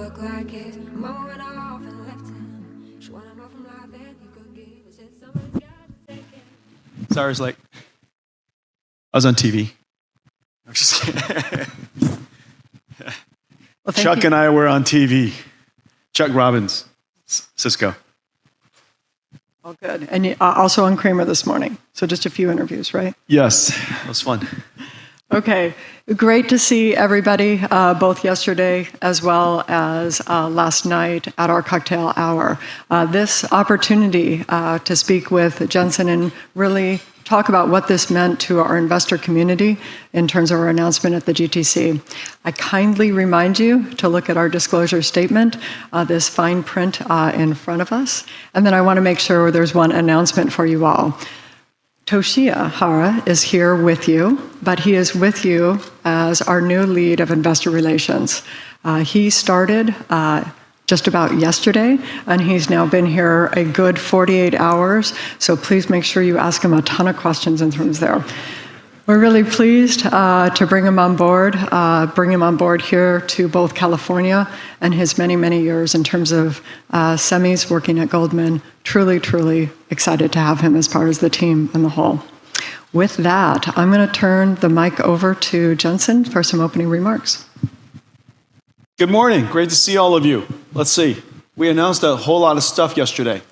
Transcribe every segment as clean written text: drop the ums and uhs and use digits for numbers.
look like it. Mama went off and left him. She wanted more from life than you could give. I said somebody's got to take it. Sarah's like, I was on TV. I'm just kidding. Well, Chuck and I were on TV. Chuck Robbins, Cisco. Oh, good. And also on Kramer this morning. So just a few interviews, right? Yes, that was fun. Okay. Great to see everybody, both yesterday as well as last night at our cocktail hour. This opportunity to speak with Jensen and really talk about what this meant to our investor community in terms of our announcement at the GTC. I kindly remind you to look at our disclosure statement, this fine print in front of us. And then I want to make sure there's one announcement for you all. Toshiya Hara is here with you, but he is with you as our new lead of investor relations. He started just about yesterday, and he's now been here a good 48 hours, so please make sure you ask him a ton of questions in terms there. We're really pleased to bring him on board here to both California and his many, many years in terms of semis working at Goldman. Truly, truly excited to have him as part of the team and the whole. With that, I'm going to turn the mic over to Jensen for some opening remarks. Good morning. Great to see all of you. Let's see. We announced a whole lot of stuff yesterday.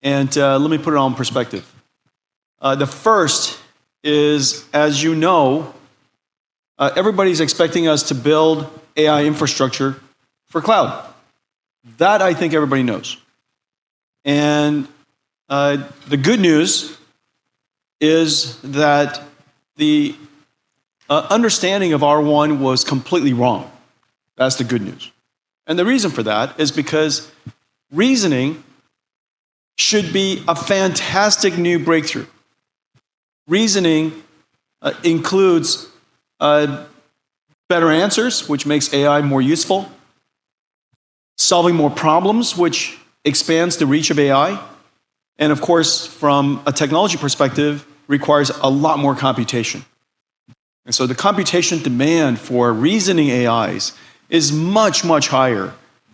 And let me put it all in perspective. The first is, as you know, everybody's expecting us to build AI infrastructure for cloud. That I think everybody knows. And the good news is that the understanding of R1 was completely wrong. That's the good news. And the reason for that is because reasoning should be a fantastic new breakthrough. Reasoning includes better answers, which makes AI more useful, solving more problems, which expands the reach of AI, and of course, from a technology perspective, requires a lot more computation. And so the computation demand for reasoning AIs is much, much higher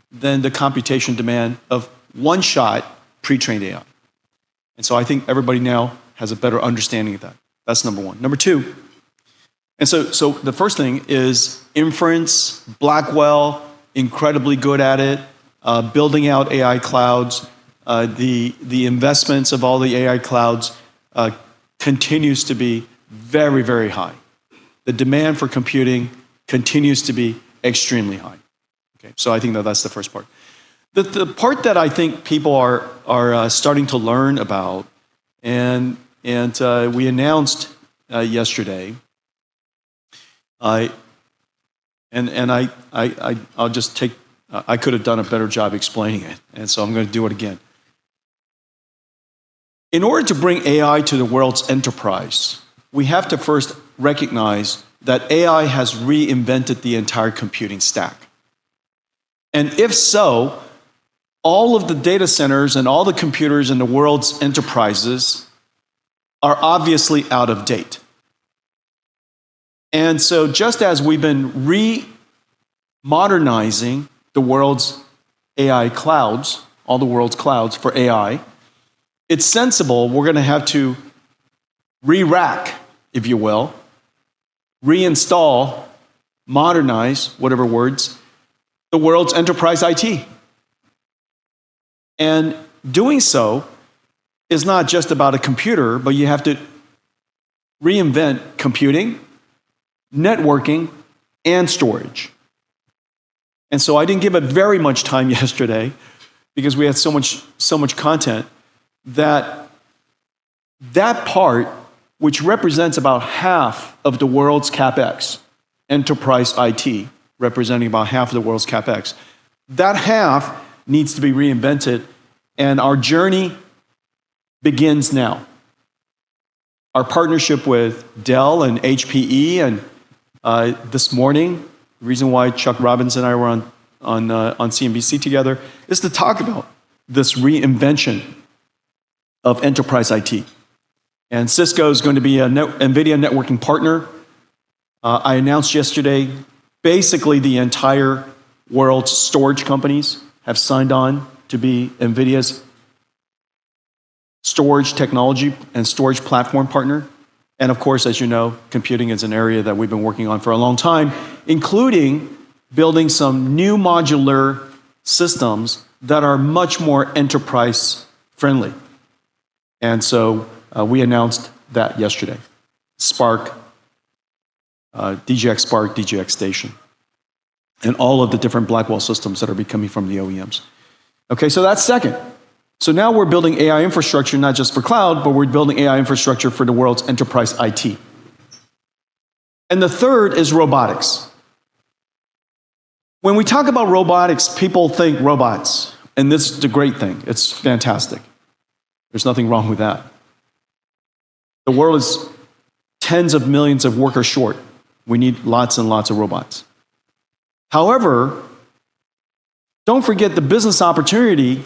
than the computation demand of one-shot pre-trained AI. And so I think everybody now has a better understanding of that. That's number one. Number two, and so the first thing is inference, Blackwell, incredibly good at it, building out AI clouds. The investments of all the AI clouds continues to be very, very high. The demand for computing continues to be extremely high. Okay, so I think that's the first part. The part that I think people are starting to learn about, and we announced yesterday, I'll just take. I could have done a better job explaining it, and so I'm going to do it again. In order to bring AI to the world's enterprise, we have to first recognize that AI has reinvented the entire computing stack. And if so, all of the data centers and all the computers in the world's enterprises are obviously out of date. And so just as we've been re-modernizing the world's AI clouds, all the world's clouds for AI, it's sensible we're going to have to re-rack, if you will, reinstall, modernize, whatever words, the world's enterprise IT. And doing so is not just about a computer, but you have to reinvent computing, networking, and storage. And so I didn't give it very much time yesterday because we had so much content that part, which represents about half of the world's CapEx, enterprise IT, representing about half of the world's CapEx, that half needs to be reinvented, and our journey begins now. Our partnership with Dell and HPE, and this morning, the reason why Chuck Robbins and I were on CNBC together is to talk about this reinvention of enterprise IT. And Cisco is going to be a NVIDIA networking partner. I announced yesterday basically the entire world's storage companies have signed on to be NVIDIA's storage technology and storage platform partner. And of course, as you know, computing is an area that we've been working on for a long time, including building some new modular systems that are much more enterprise friendly. And so we announced that yesterday. Spark, DGX Spark, DGX Station, and all of the different Blackwell systems that are becoming from the OEMs. Okay, so that's second. So now we're building AI infrastructure, not just for cloud, but we're building AI infrastructure for the world's enterprise IT. And the third is robotics. When we talk about robotics, people think robots, and this is the great thing. It's fantastic. There's nothing wrong with that. The world is tens of millions of workers short. We need lots and lots of robots. However, don't forget the business opportunity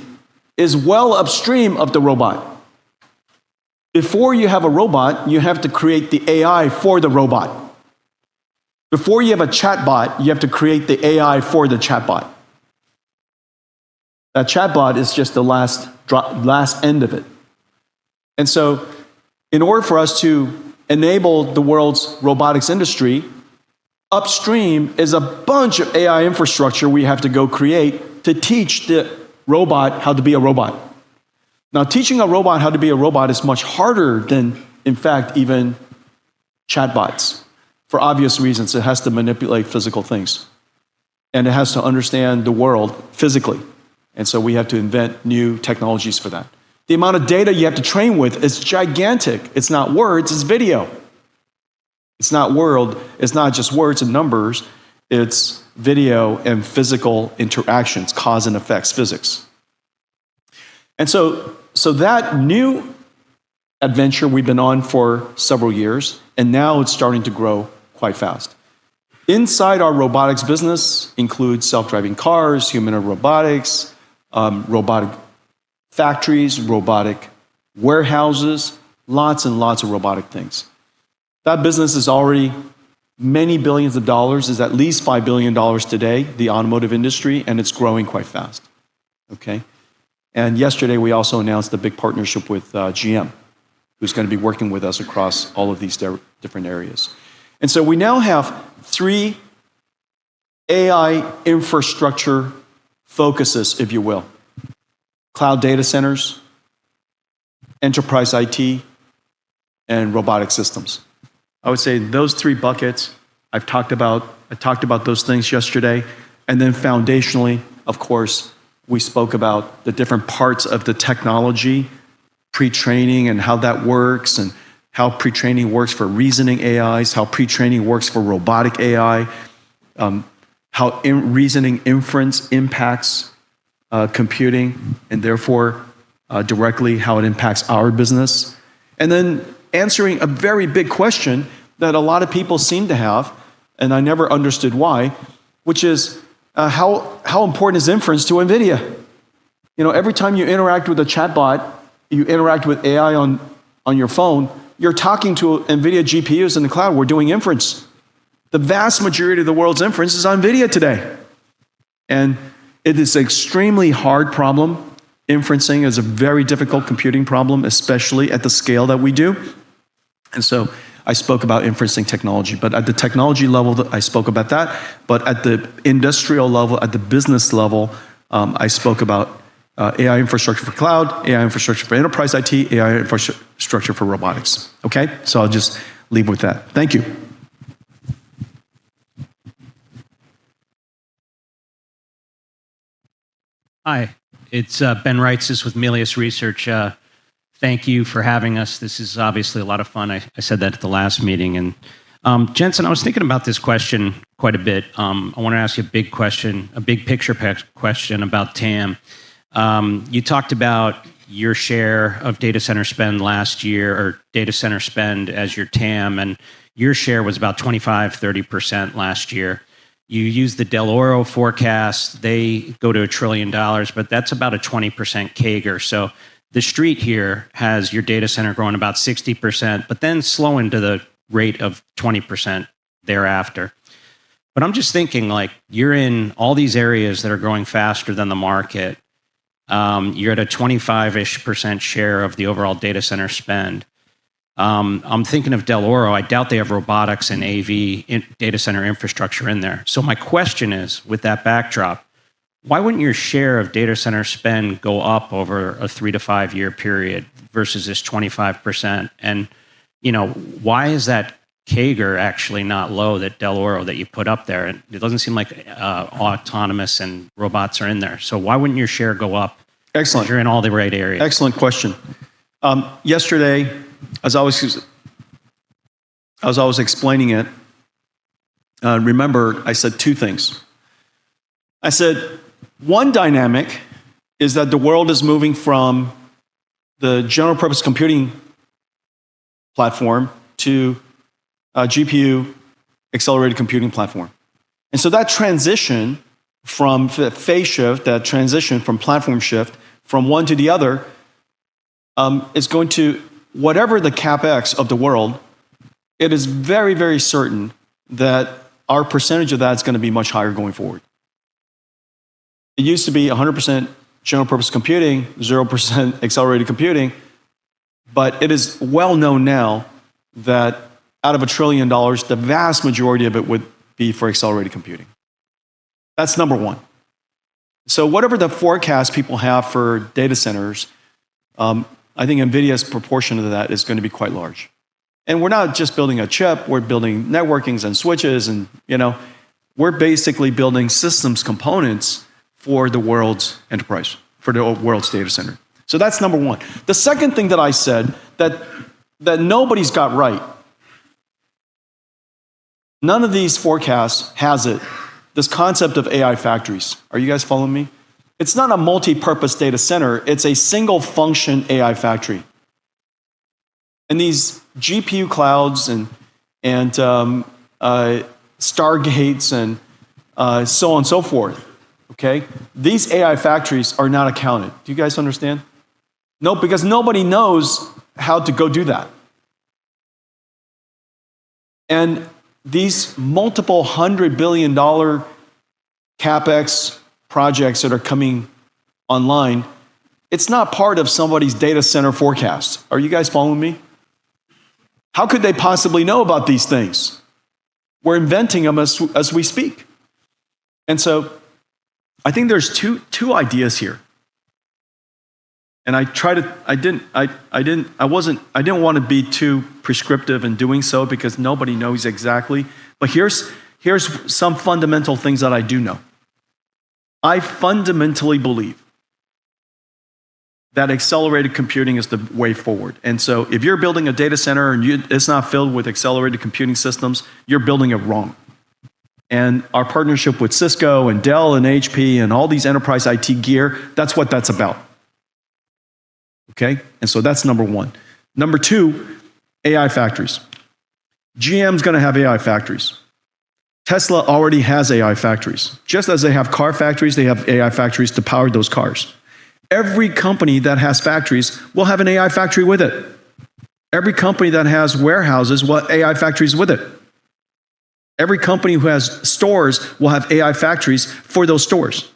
is well upstream of the robot. Before you have a robot, you have to create the AI for the robot. Before you have a chatbot, you have to create the AI for the chatbot. That chatbot is just the last end of it. And so, in order for us to enable the world's robotics industry, upstream is a bunch of AI infrastructure we have to go create to teach the robot how to be a robot. Now, teaching a robot how to be a robot is much harder than, in fact, even chatbots. For obvious reasons, it has to manipulate physical things. And it has to understand the world physically. And so we have to invent new technologies for that. The amount of data you have to train with is gigantic. It's not words, it's video. It's not just words and numbers, it's video and physical interactions, cause and effects, physics. And so that new adventure we've been on for several years, and now it's starting to grow quite fast. Inside our robotics business includes self-driving cars, humanoid robotics, robotic factories, robotic warehouses, lots and lots of robotic things. That business is already many billions of dollars, is at least $5 billion today, the automotive industry, and it's growing quite fast. Okay? And yesterday we also announced a big partnership with GM, who's going to be working with us across all of these different areas. And so we now have 3 AI infrastructure focuses, if you will. Cloud data centers, enterprise IT, and robotic systems. I would say those 3 buckets I talked about those things yesterday. And then foundationally, of course, we spoke about the different parts of the technology, pre-training and how that works, and how pre-training works for reasoning AIs, how pre-training works for robotic AI, how reasoning inference impacts computing, and therefore directly how it impacts our business. And then answering a very big question that a lot of people seem to have, and I never understood why, which is how important is inference to NVIDIA? You know, every time you interact with a chatbot, you interact with AI on your phone, you're talking to NVIDIA GPUs in the cloud. We're doing inference. The vast majority of the world's inference is on NVIDIA today. And it is an extremely hard problem. Inferencing is a very difficult computing problem, especially at the scale that we do. And so I spoke about inferencing technology, but at the technology level, I spoke about that. But at the industrial level, at the business level, I spoke about AI infrastructure for cloud, AI infrastructure for enterprise IT, AI infrastructure for robotics. Okay? So I'll just leave with that. Thank you. Hi, it's Ben Reitzes with Melius Research. Thank you for having us. This is obviously a lot of fun. I said that at the last meeting. And Jensen, I was thinking about this question quite a bit. I want to ask you a big question, a big picture question about TAM. You talked about your share of data center spend last year, or data center spend as your TAM, and your share was about 25-30% last year. You use the Del Oro forecast, they go to $1 trillion, but that's about a 20% CAGR. So the street here has your data center growing about 60%, but then slowing to the rate of 20% thereafter. But I'm just thinking, like, you're in all these areas that are growing faster than the market. You're at a 25-ish% share of the overall data center spend. I'm thinking of Del Oro. I doubt they have robotics and AV data center infrastructure in there. So my question is, with that backdrop, why wouldn't your share of data center spend go up over a 3 to 5 year period versus this 25%? And, why is that CAGR actually not low, that Del Oro that you put up there? And it doesn't seem like autonomous and robots are in there. So why wouldn't your share go up? Excellent. You're in all the right areas. Excellent question. Yesterday, as I was explaining it, remember I said two things. I said, one dynamic is that the world is moving from the general purpose computing platform to GPU accelerated computing platform. And so that transition from phase shift, that transition from platform shift from one to the other is going to, whatever the CapEx of the world, it is very, very certain that our percentage of that is going to be much higher going forward. It used to be 100% general purpose computing, 0% accelerated computing, but it is well known now that out of $1 trillion, the vast majority of it would be for accelerated computing. That's number one. So whatever the forecast people have for data centers, I think NVIDIA's proportion of that is going to be quite large. And we're not just building a chip, we're building networkings and switches, and we're basically building systems components for the world's enterprise, for the world's data center. So that's number one. The second thing that I said that nobody's got right, none of these forecasts has it, this concept of AI factories. Are you guys following me? It's not a multi-purpose data center, it's a single function AI factory. And these GPU clouds and Stargates and so on and so forth, okay? These AI factories are not accounted. Do you guys understand? No, because nobody knows how to go do that. And these multiple $100 billion CapEx projects that are coming online, it's not part of somebody's data center forecast. Are you guys following me? How could they possibly know about these things? We're inventing them as we speak. And so I think there's two ideas here. And I didn't want to be too prescriptive in doing so because nobody knows exactly. But here's some fundamental things that I do know. I fundamentally believe that accelerated computing is the way forward. And so if you're building a data center and it's not filled with accelerated computing systems, you're building it wrong. And our partnership with Cisco and Dell and HP and all these enterprise IT gear, that's what that's about. Okay? And so that's number one. Number two, AI factories. GM's going to have AI factories. Tesla already has AI factories. Just as they have car factories, they have AI factories to power those cars. Every company that has factories will have an AI factory with it. Every company that has warehouses will have AI factories with it. Every company who has stores will have AI factories for those stores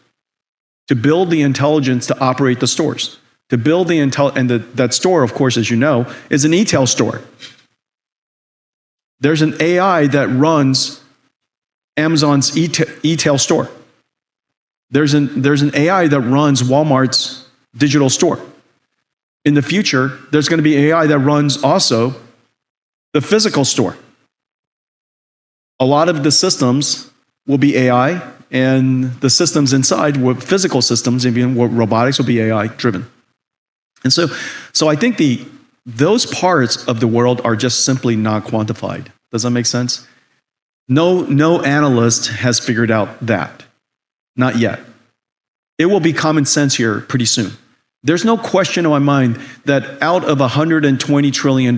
to build the intelligence to operate the stores. To build the that store, of course, as you know, is an e-tail store. There's an AI that runs Amazon's e-tail store. There's an AI that runs Walmart's digital store. In the future, there's going to be AI that runs also the physical store. A lot of the systems will be AI, and the systems inside, physical systems, even robotics, will be AI driven. And so I think those parts of the world are just simply not quantified. Does that make sense? No analyst has figured out that. Not yet. It will be common sense here pretty soon. There's no question in my mind that out of $120 trillion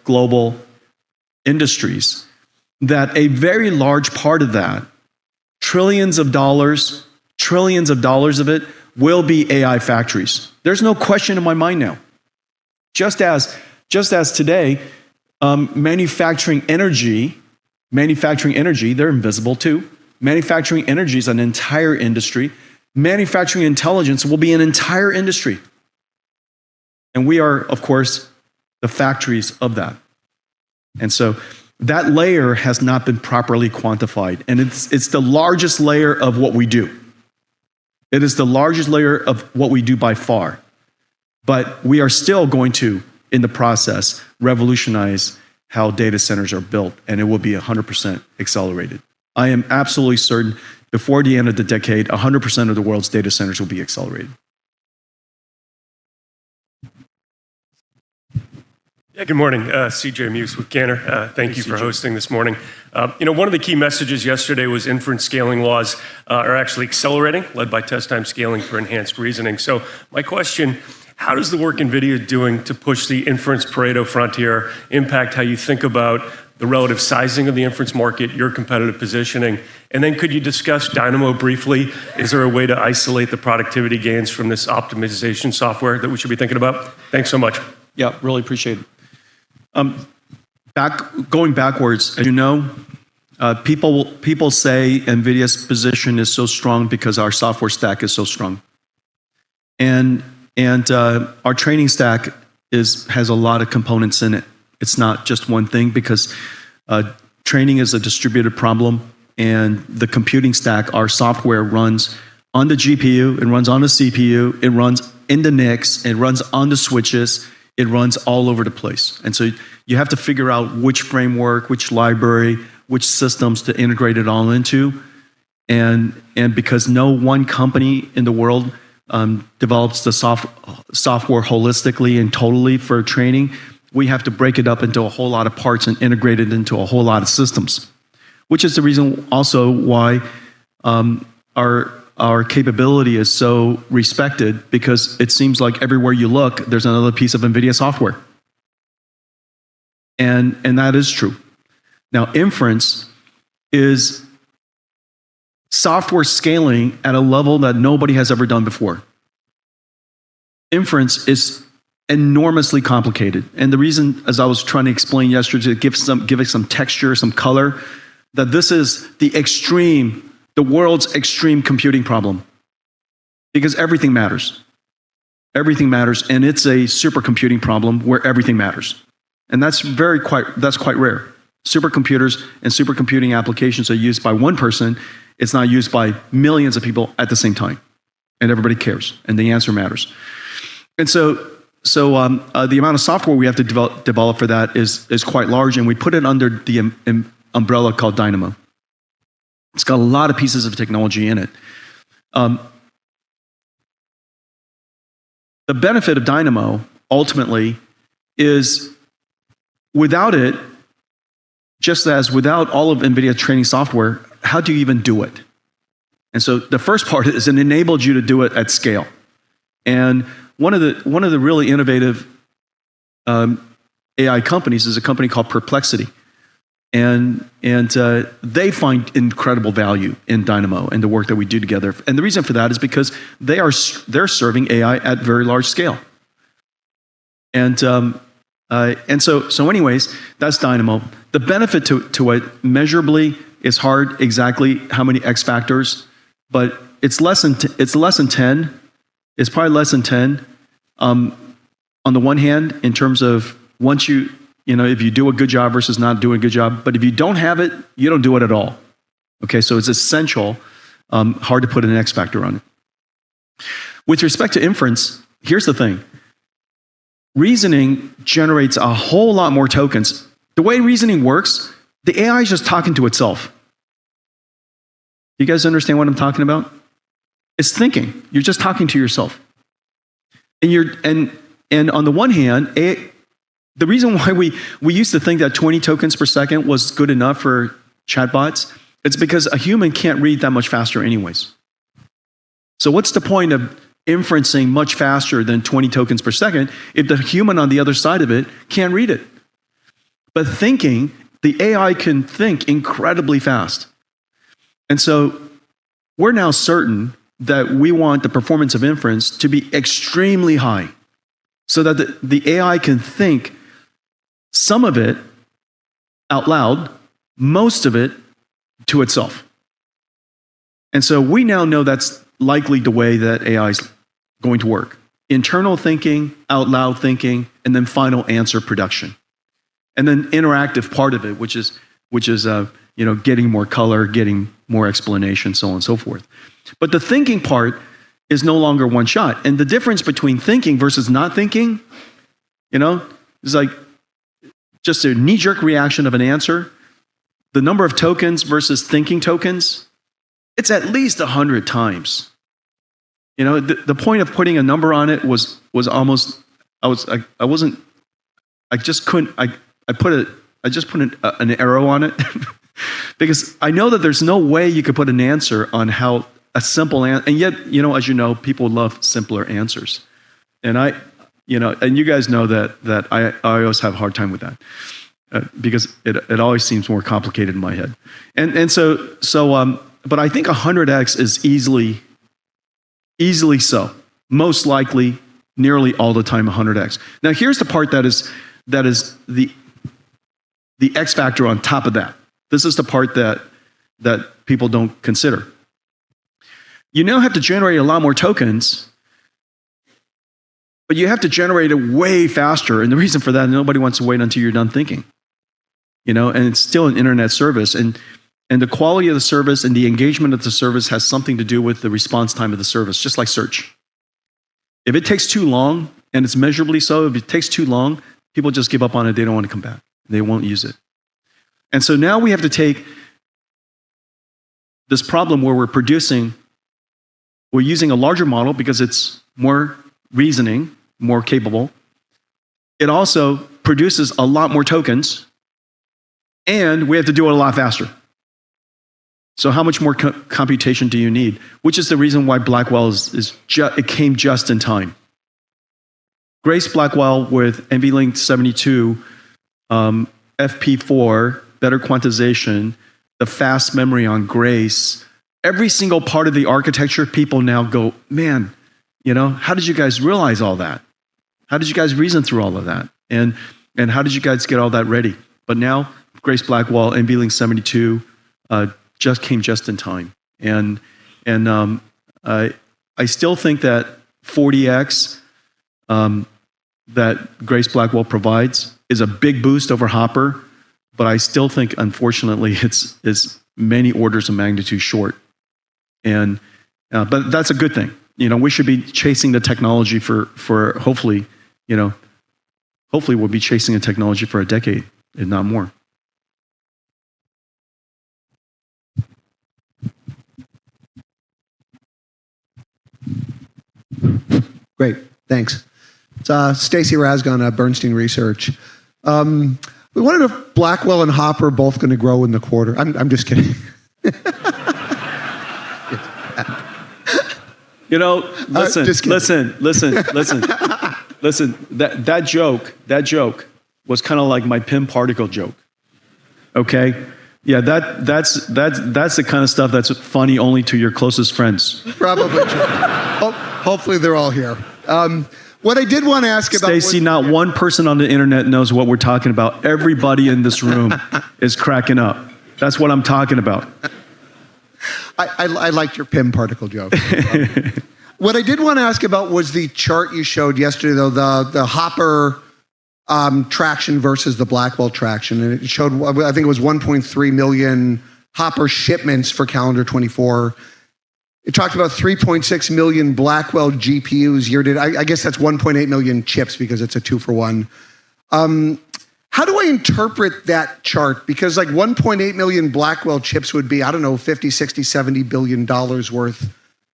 global industries, that a very large part of that, trillions of dollars of it, will be AI factories. There's no question in my mind now. Just as today, manufacturing energy Manufacturing energy, they're invisible too. Manufacturing energy is an entire industry. Manufacturing intelligence will be an entire industry. And we are, of course, the factories of that. And so that layer has not been properly quantified. And it's the largest layer of what we do. It is the largest layer of what we do by far. But we are still going to, in the process, revolutionize how data centers are built, and it will be 100% accelerated. I am absolutely certain before the end of the decade, 100% of the world's data centers will be accelerated. Yeah, good morning. CJ Muse with Cantor. Thank you for hosting this morning. One of the key messages yesterday was inference scaling laws are actually accelerating, led by test time scaling for enhanced reasoning. So my question, how does the work NVIDIA is doing to push the inference Pareto frontier impact how you think about the relative sizing of the inference market, your competitive positioning? And then could you discuss Dynamo briefly? Is there a way to isolate the productivity gains from this optimization software that we should be thinking about? Thanks so much. Yeah, really appreciate it. Going backwards, as you know, people say NVIDIA's position is so strong because our software stack is so strong. And our training stack has a lot of components in it. It's not just one thing because training is a distributed problem, and the computing stack, our software runs on the GPU, it runs on the CPU, it runs in the NICs, it runs on the switches, it runs all over the place. And so you have to figure out which framework, which library, which systems to integrate it all into. And because no one company in the world develops the software holistically and totally for training, we have to break it up into a whole lot of parts and integrate it into a whole lot of systems, which is the reason also why our capability is so respected, because it seems like everywhere you look, there's another piece of NVIDIA software. And that is true. Now, inference is software scaling at a level that nobody has ever done before. Inference is enormously complicated. And the reason, as I was trying to explain yesterday, to give it some texture, some color, that this is the world's extreme computing problem. Because everything matters. Everything matters, and it's a supercomputing problem where everything matters. And that's quite rare. Supercomputers and supercomputing applications are used by one person. It's not used by millions of people at the same time. And everybody cares, and the answer matters. And so the amount of software we have to develop for that is quite large, and we put it under the umbrella called Dynamo. It's got a lot of pieces of technology in it. The benefit of Dynamo, ultimately, is without it, just as without all of NVIDIA training software, how do you even do it? And so the first part is it enabled you to do it at scale. And one of the really innovative AI companies is a company called Perplexity. And they find incredible value in Dynamo and the work that we do together. And the reason for that is because they're serving AI at very large scale. And so anyways, that's Dynamo. The benefit to it measurably is hard exactly how many X factors, but it's less than 10. It's probably less than 10 on the one hand, in terms of once if you do a good job versus not doing a good job. But if you don't have it, you don't do it at all. Okay, so it's essential. Hard to put an X factor on it. With respect to inference, here's the thing. Reasoning generates a whole lot more tokens. The way reasoning works, the AI is just talking to itself. You guys understand what I'm talking about? It's thinking. You're just talking to yourself. And on the one hand, the reason why we used to think that 20 tokens per second was good enough for chatbots, it's because a human can't read that much faster anyways. So what's the point of inferencing much faster than 20 tokens per second if the human on the other side of it can't read it? But thinking, the AI can think incredibly fast. And so we're now certain that we want the performance of inference to be extremely high so that the AI can think some of it out loud most of it to itself. And so we now know that's likely the way that AI is going to work. Internal thinking, out loud thinking, and then final answer production. And then interactive part of it, which is getting more color, getting more explanation, so on and so forth. But the thinking part is no longer one shot. And the difference between thinking versus not thinking, is like just a knee-jerk reaction of an answer. The number of tokens versus thinking tokens, it's at least 100 times. The point of putting a number on it was almost, I just put an arrow on it because I know that there's no way you could put an answer on how a simple answer, and yet, as you know, people love simpler answers. And and you guys know that I always have a hard time with that because it always seems more complicated in my head. But I think 100x is easily so. Most likely, nearly all the time 100x. Now here's the part that is the X factor on top of that. This is the part that people don't consider. You now have to generate a lot more tokens, but you have to generate it way faster. And the reason for that, nobody wants to wait until you're done thinking. And it's still an internet service. And the quality of the service and the engagement of the service has something to do with the response time of the service, just like search. If it takes too long, and it's measurably so, if it takes too long, people just give up on it. They don't want to come back. They won't use it. And so now we have to take this problem where we're using a larger model because it's more reasoning, more capable. It also produces a lot more tokens, and we have to do it a lot faster. So how much more computation do you need? Which is the reason why Blackwell it came just in time. Grace Blackwell with NVLink 72, FP4, better quantization, the fast memory on Grace. Every single part of the architecture, people now go, man, how did you guys realize all that? How did you guys reason through all of that? And how did you guys get all that ready? But now, Grace Blackwell, NVLink 72, just came just in time. And I still think that 40x that Grace Blackwell provides is a big boost over Hopper, but I still think, unfortunately, it's many orders of magnitude short. And but that's a good thing. We should be chasing the technology for hopefully we'll be chasing the technology for a decade, if not more. Great, thanks. It's Stacy Rasgon, Bernstein Research. We wondered if Blackwell and Hopper are both going to grow in the quarter. I'm just kidding. Listen. That joke was kind of like my Pym particle joke. Okay? Yeah, that's the kind of stuff that's funny only to your closest friends. Probably true. Hopefully they're all here. What I did want to ask about... Stacy, not one person on the internet knows what we're talking about. Everybody in this room is cracking up. That's what I'm talking about. I liked your Pym particle joke. What I did want to ask about was the chart you showed yesterday, though, the Hopper traction versus the Blackwell traction. And it showed, I think it was 1.3 million Hopper shipments for calendar 24. It talked about 3.6 million Blackwell GPUs year to date. I guess that's 1.8 million chips because it's a 2-for-1. How do I interpret that chart? Because like 1.8 million Blackwell chips would be, I don't know, 50, 60, 70 billion dollars worth.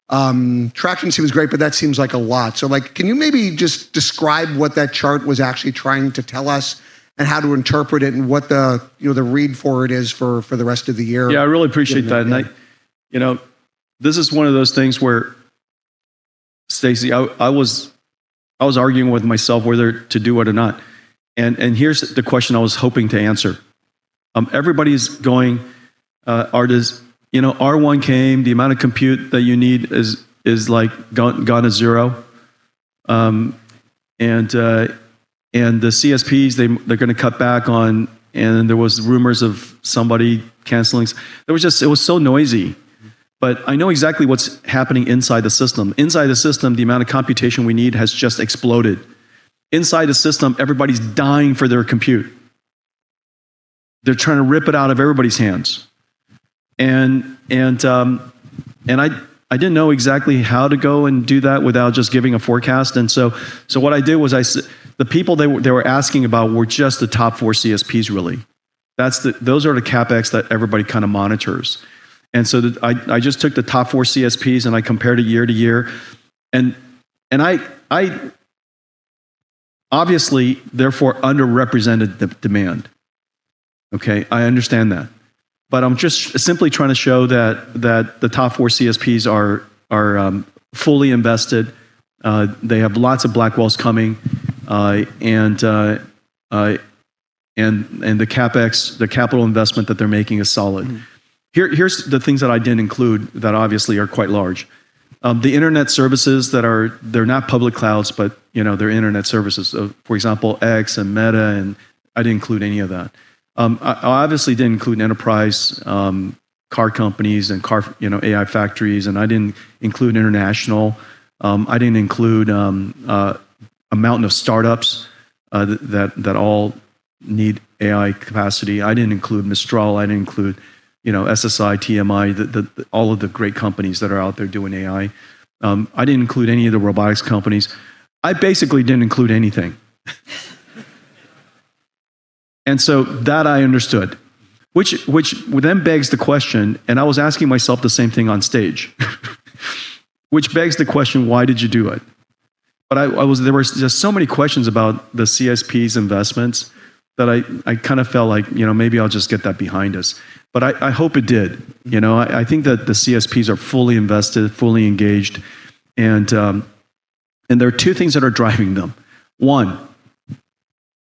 Traction seems great, but that seems like a lot. So like, can you maybe just describe what that chart was actually trying to tell us and how to interpret it and what the read for it is for the rest of the year? Yeah, I really appreciate that. And this is one of those things where, Stacy, I was arguing with myself whether to do it or not. And here's the question I was hoping to answer. Everybody's going, R1 came, the amount of compute that you need is like gone to zero. And the CSPs, they're going to cut back on and there was rumors of somebody canceling. It was so noisy. But I know exactly what's happening inside the system. Inside the system, the amount of computation we need has just exploded. Inside the system, everybody's dying for their compute. They're trying to rip it out of everybody's hands. And I didn't know exactly how to go and do that without just giving a forecast. And so what I did was the people they were asking about were just the top 4 CSPs, really. Those are the CapEx that everybody kind of monitors. And so I just took the top 4 CSPs and I compared it year to year. And I obviously, therefore, underrepresented the demand. Okay, I understand that. But I'm just simply trying to show that the top 4 CSPs are fully invested. They have lots of Blackwells coming, and the CapEx, the capital investment that they're making is solid. Mm-hmm. Here's the things that I didn't include that obviously are quite large. The internet services they're not public clouds, but they're internet services. For example, X and Meta, and I didn't include any of that. I obviously didn't include enterprise car companies and car AI factories, and I didn't include international. I didn't include a mountain of startups that all need AI capacity. I didn't include Mistral. I didn't include SSI, TMI, all of the great companies that are out there doing AI. I didn't include any of the robotics companies. I basically didn't include anything. And so that I understood, which then begs the question, and I was asking myself the same thing on stage, which begs the question, why did you do it? But there were just so many questions about the CSP's investments that I kind of felt like, maybe I'll just get that behind us. But I hope it did. I think that the CSPs are fully invested, fully engaged, and there are 2 things that are driving them. One,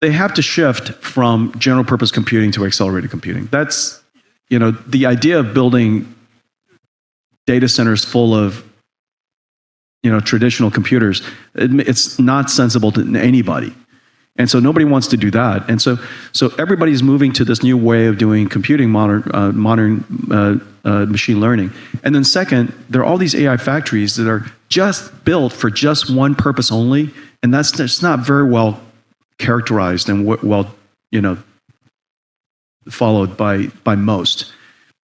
they have to shift from general purpose computing to accelerated computing. That's, the idea of building data centers full of, traditional computers, it's not sensible to anybody. And so nobody wants to do that. And so everybody's moving to this new way of doing computing, modern machine learning. And then second, there are all these AI factories that are just built for just one purpose only, and that's just not very well characterized and well, followed by most.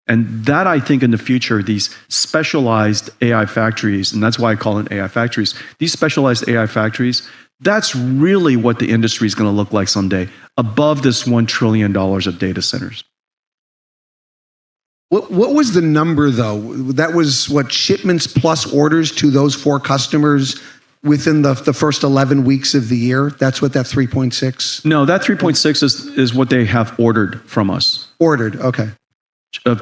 And that, I think, in the future, these specialized AI factories, and that's why I call it AI factories, these specialized AI factories, that's really what the industry is going to look like someday, above this $1 trillion of data centers. What was the number, though? That was what, shipments plus orders to those 4 customers within the first 11 weeks of the year? That's what that 3.6? No, that 3.6 is what they have ordered from us. Ordered, okay. Of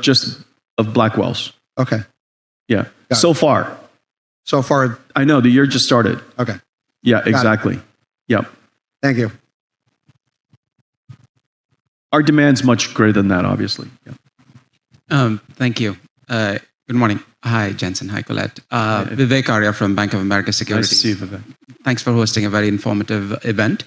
Blackwells. Okay. Yeah. So far. So far. I know, the year just started. Okay. Yeah, exactly. Yep. Thank you. Our demand's much greater than that, obviously. Yeah. Thank you. Good morning. Hi, Jensen. Hi, Colette. Vivek Arya from Bank of America Securities. Nice to see you, Vivek. Thanks for hosting a very informative event.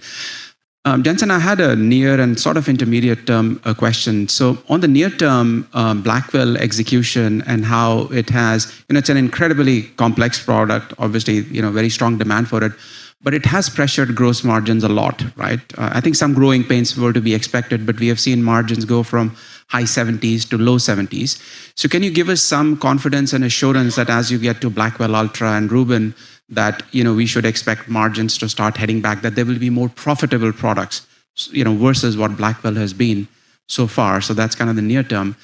Jensen, I had a near and sort of intermediate term question. So on the near term, Blackwell execution and how it has, it's an incredibly complex product, obviously, very strong demand for it, but it has pressured gross margins a lot, right? I think some growing pains were to be expected, but we have seen margins go from high 70s to low 70s. So can you give us some confidence and assurance that as you get to Blackwell Ultra and Rubin, that we should expect margins to start heading back, that there will be more profitable products, versus what Blackwell has been so far. So that's kind of the near term.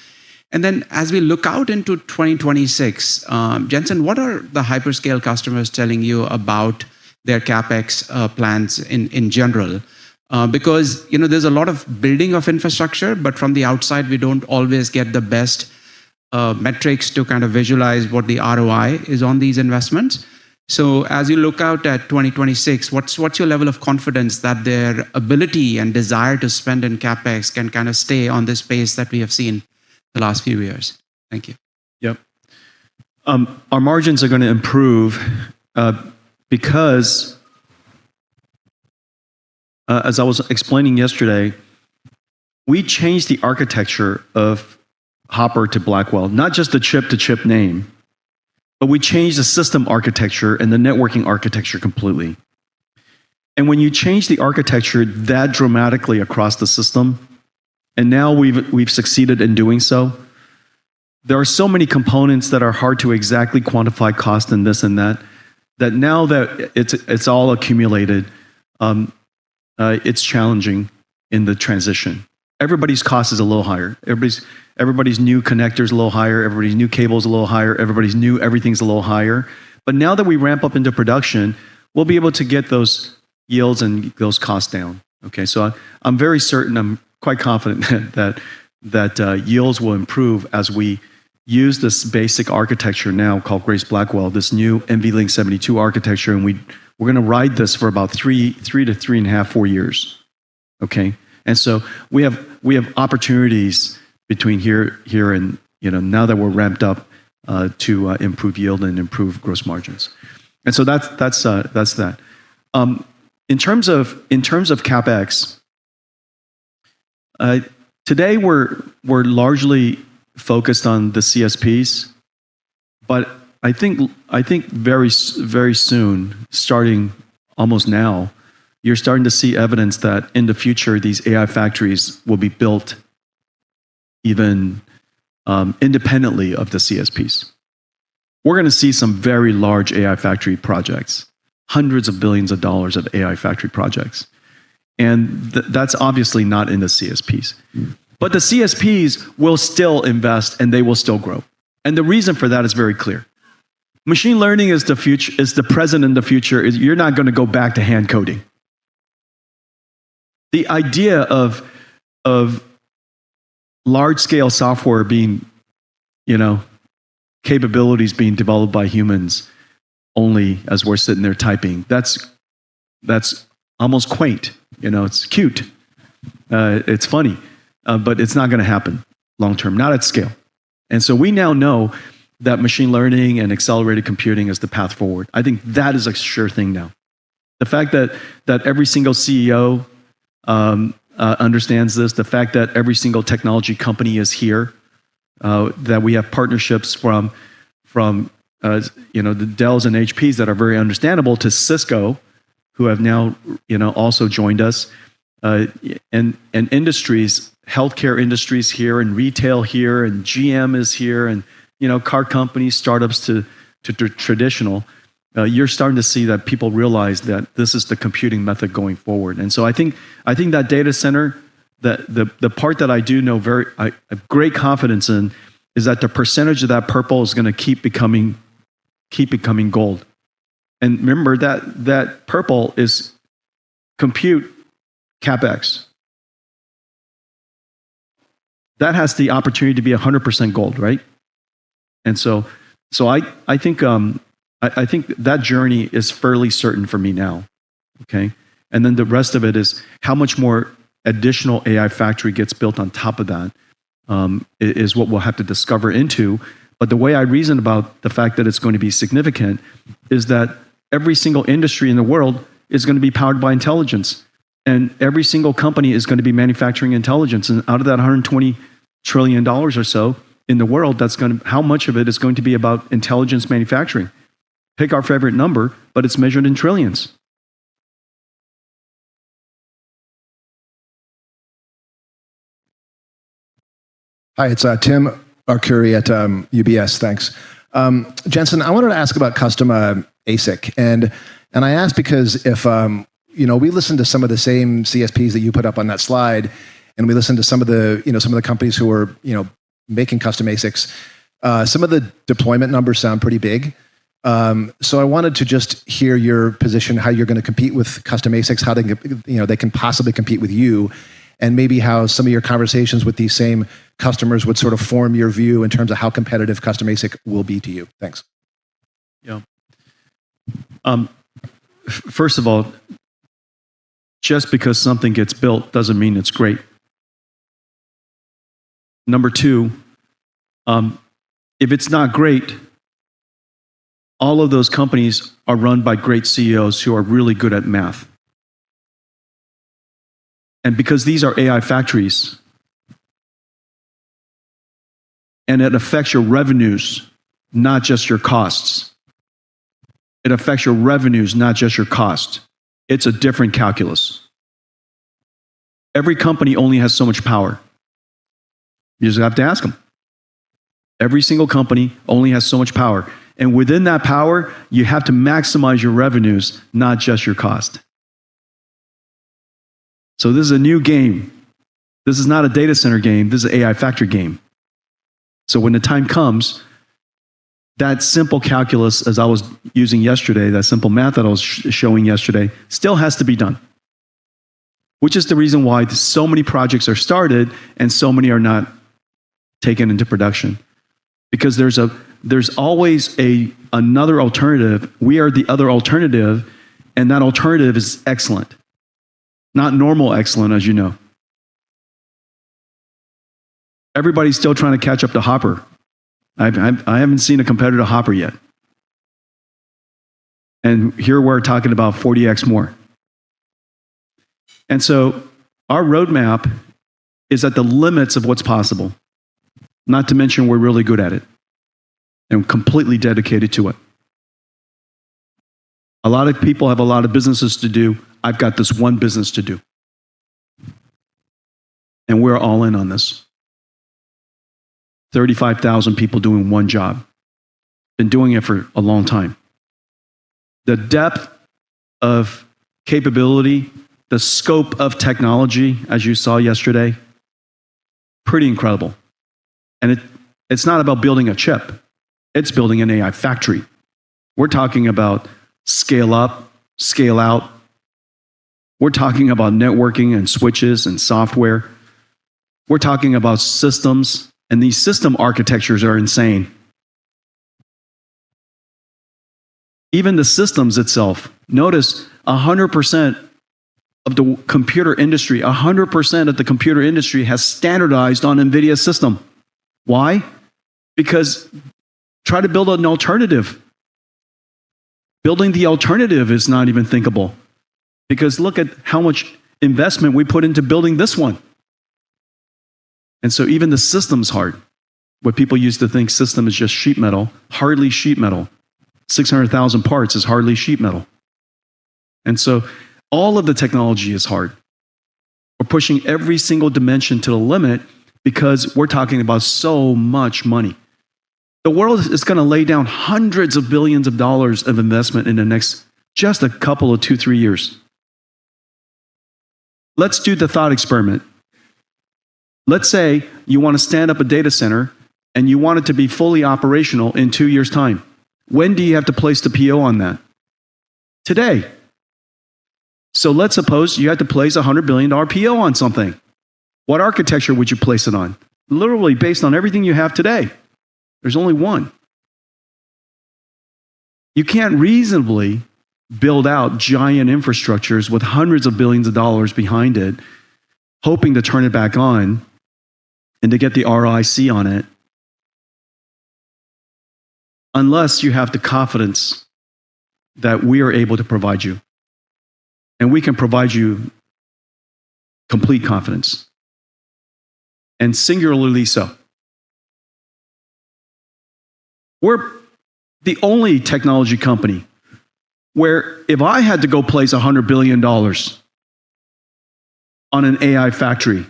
And then as we look out into 2026, Jensen, what are the hyperscale customers telling you about their CapEx plans in general? Because there's a lot of building of infrastructure, but from the outside we don't always get the best metrics to kind of visualize what the ROI is on these investments. So as you look out at 2026, what's your level of confidence that their ability and desire to spend in CapEx can kind of stay on this pace that we have seen the last few years? Thank you. Yep. Our margins are going to improve because, as I was explaining yesterday, we changed the architecture of Hopper to Blackwell, not just the chip-to-chip name, but we changed the system architecture and the networking architecture completely. And when you change the architecture that dramatically across the system, and now we've succeeded in doing so, there are so many components that are hard to exactly quantify cost and this and that, that now that it's all accumulated, it's challenging in the transition. Everybody's cost is a little higher. Everybody's new connector's a little higher. Everybody's new cable's a little higher. Everybody's new everything's a little higher. But now that we ramp up into production, we'll be able to get those yields and those costs down. Okay, so I'm very certain, I'm quite confident that yields will improve as we use this basic architecture now called Grace Blackwell, this new NVLink 72 architecture, and we're going to ride this for about 3 to 3.5, 4 years. Okay, and so we have opportunities between here and now that we're ramped up to improve yield and improve gross margins, and so that's that. In terms of capex, today we're largely focused on the CSPs, but I think very soon, starting almost now, you're starting to see evidence that in the future these AI factories will be built even independently of the CSPs. We're going to see some very large AI factory projects, hundreds of billions of dollars of AI factory projects. And that's obviously not in the CSPs. But the CSPs will still invest and they will still grow. And the reason for that is very clear. Machine learning is the future, is the present and the future. You're not going to go back to hand coding. The idea of large-scale software being, capabilities being developed by humans only as we're sitting there typing, that's almost quaint. It's cute. It's funny. But it's not going to happen long-term, not at scale. And so we now know that machine learning and accelerated computing is the path forward. I think that is a sure thing now. The fact that every single CEO understands this, the fact that every single technology company is here, that we have partnerships from the Dells and HPs that are very understandable to Cisco, who have now also joined us, and industries, healthcare industries here, and retail here, and GM is here, and car companies, startups to traditional. You're starting to see that people realize that this is the computing method going forward. And so I think that data center, the part that I do know I have great confidence in is that the percentage of that purple is going to keep becoming gold. And remember that purple is compute CapEx. That has the opportunity to be 100% gold, right? And so I think that journey is fairly certain for me now. Okay, and then the rest of it is how much more additional AI factory gets built on top of that is what we'll have to discover into. But the way I reason about the fact that it's going to be significant is that every single industry in the world is going to be powered by intelligence. And every single company is going to be manufacturing intelligence. And out of that $120 trillion or so in the world, how much of it is going to be about intelligence manufacturing? Pick our favorite number, but it's measured in trillions. Hi, it's Tim Arcuri at UBS. Thanks. Jensen, I wanted to ask about custom ASIC. And I asked because if we listened to some of the same CSPs that you put up on that slide, and we listened to some of the companies who are making custom ASICs. Some of the deployment numbers sound pretty big. So I wanted to just hear your position, how you're going to compete with custom ASICs, how they can possibly compete with you, and maybe how some of your conversations with these same customers would sort of form your view in terms of how competitive custom ASIC will be to you. Thanks. Yeah. First of all, just because something gets built doesn't mean it's great. Number two, if it's not great, all of those companies are run by great CEOs who are really good at math. And because these are AI factories, and it affects your revenues, not just your costs. It affects your revenues, not just your cost. It's a different calculus. Every company only has so much power. You just have to ask them. Every single company only has so much power. And within that power, you have to maximize your revenues, not just your cost. So this is a new game. This is not a data center game. This is an AI factory game. So when the time comes, that simple calculus, as I was using yesterday, that simple math that I was showing yesterday, still has to be done. Which is the reason why so many projects are started and so many are not taken into production. Because there's always another alternative. We are the other alternative, and that alternative is excellent. Not normal excellent, as you know. Everybody's still trying to catch up to Hopper. I haven't seen a competitor to Hopper yet. And here we're talking about 40x more. And so our roadmap is at the limits of what's possible. Not to mention we're really good at it and completely dedicated to it. A lot of people have a lot of businesses to do. I've got this one business to do. And we're all in on this. 35,000 people doing one job. Been doing it for a long time. The depth of capability, the scope of technology, as you saw yesterday, pretty incredible. And it's not about building a chip. It's building an AI factory. We're talking about scale up, scale out. We're talking about networking and switches and software. We're talking about systems, and these system architectures are insane. Even the systems itself. Notice 100% of the computer industry, 100% of the computer industry has standardized on NVIDIA's system. Why? Because try to build an alternative. Building the alternative is not even thinkable. Because look at how much investment we put into building this one. And so even the system's hard. What people used to think system is just sheet metal, hardly sheet metal. 600,000 parts is hardly sheet metal. And so all of the technology is hard. We're pushing every single dimension to the limit because we're talking about so much money. The world is going to lay down hundreds of billions of dollars of investment in the next just a couple of 2-3 years. Let's do the thought experiment. Let's say you want to stand up a data center and you want it to be fully operational in 2 years' time. When do you have to place the PO on that? Today. So let's suppose you had to place a $100 billion PO on something. What architecture would you place it on? Literally based on everything you have today. There's only one. You can't reasonably build out giant infrastructures with hundreds of billions of dollars behind it, hoping to turn it back on and to get the ROIC on it, unless you have the confidence that we are able to provide you. And we can provide you complete confidence. And singularly so. We're the only technology company where if I had to go place $100 billion on an AI factory,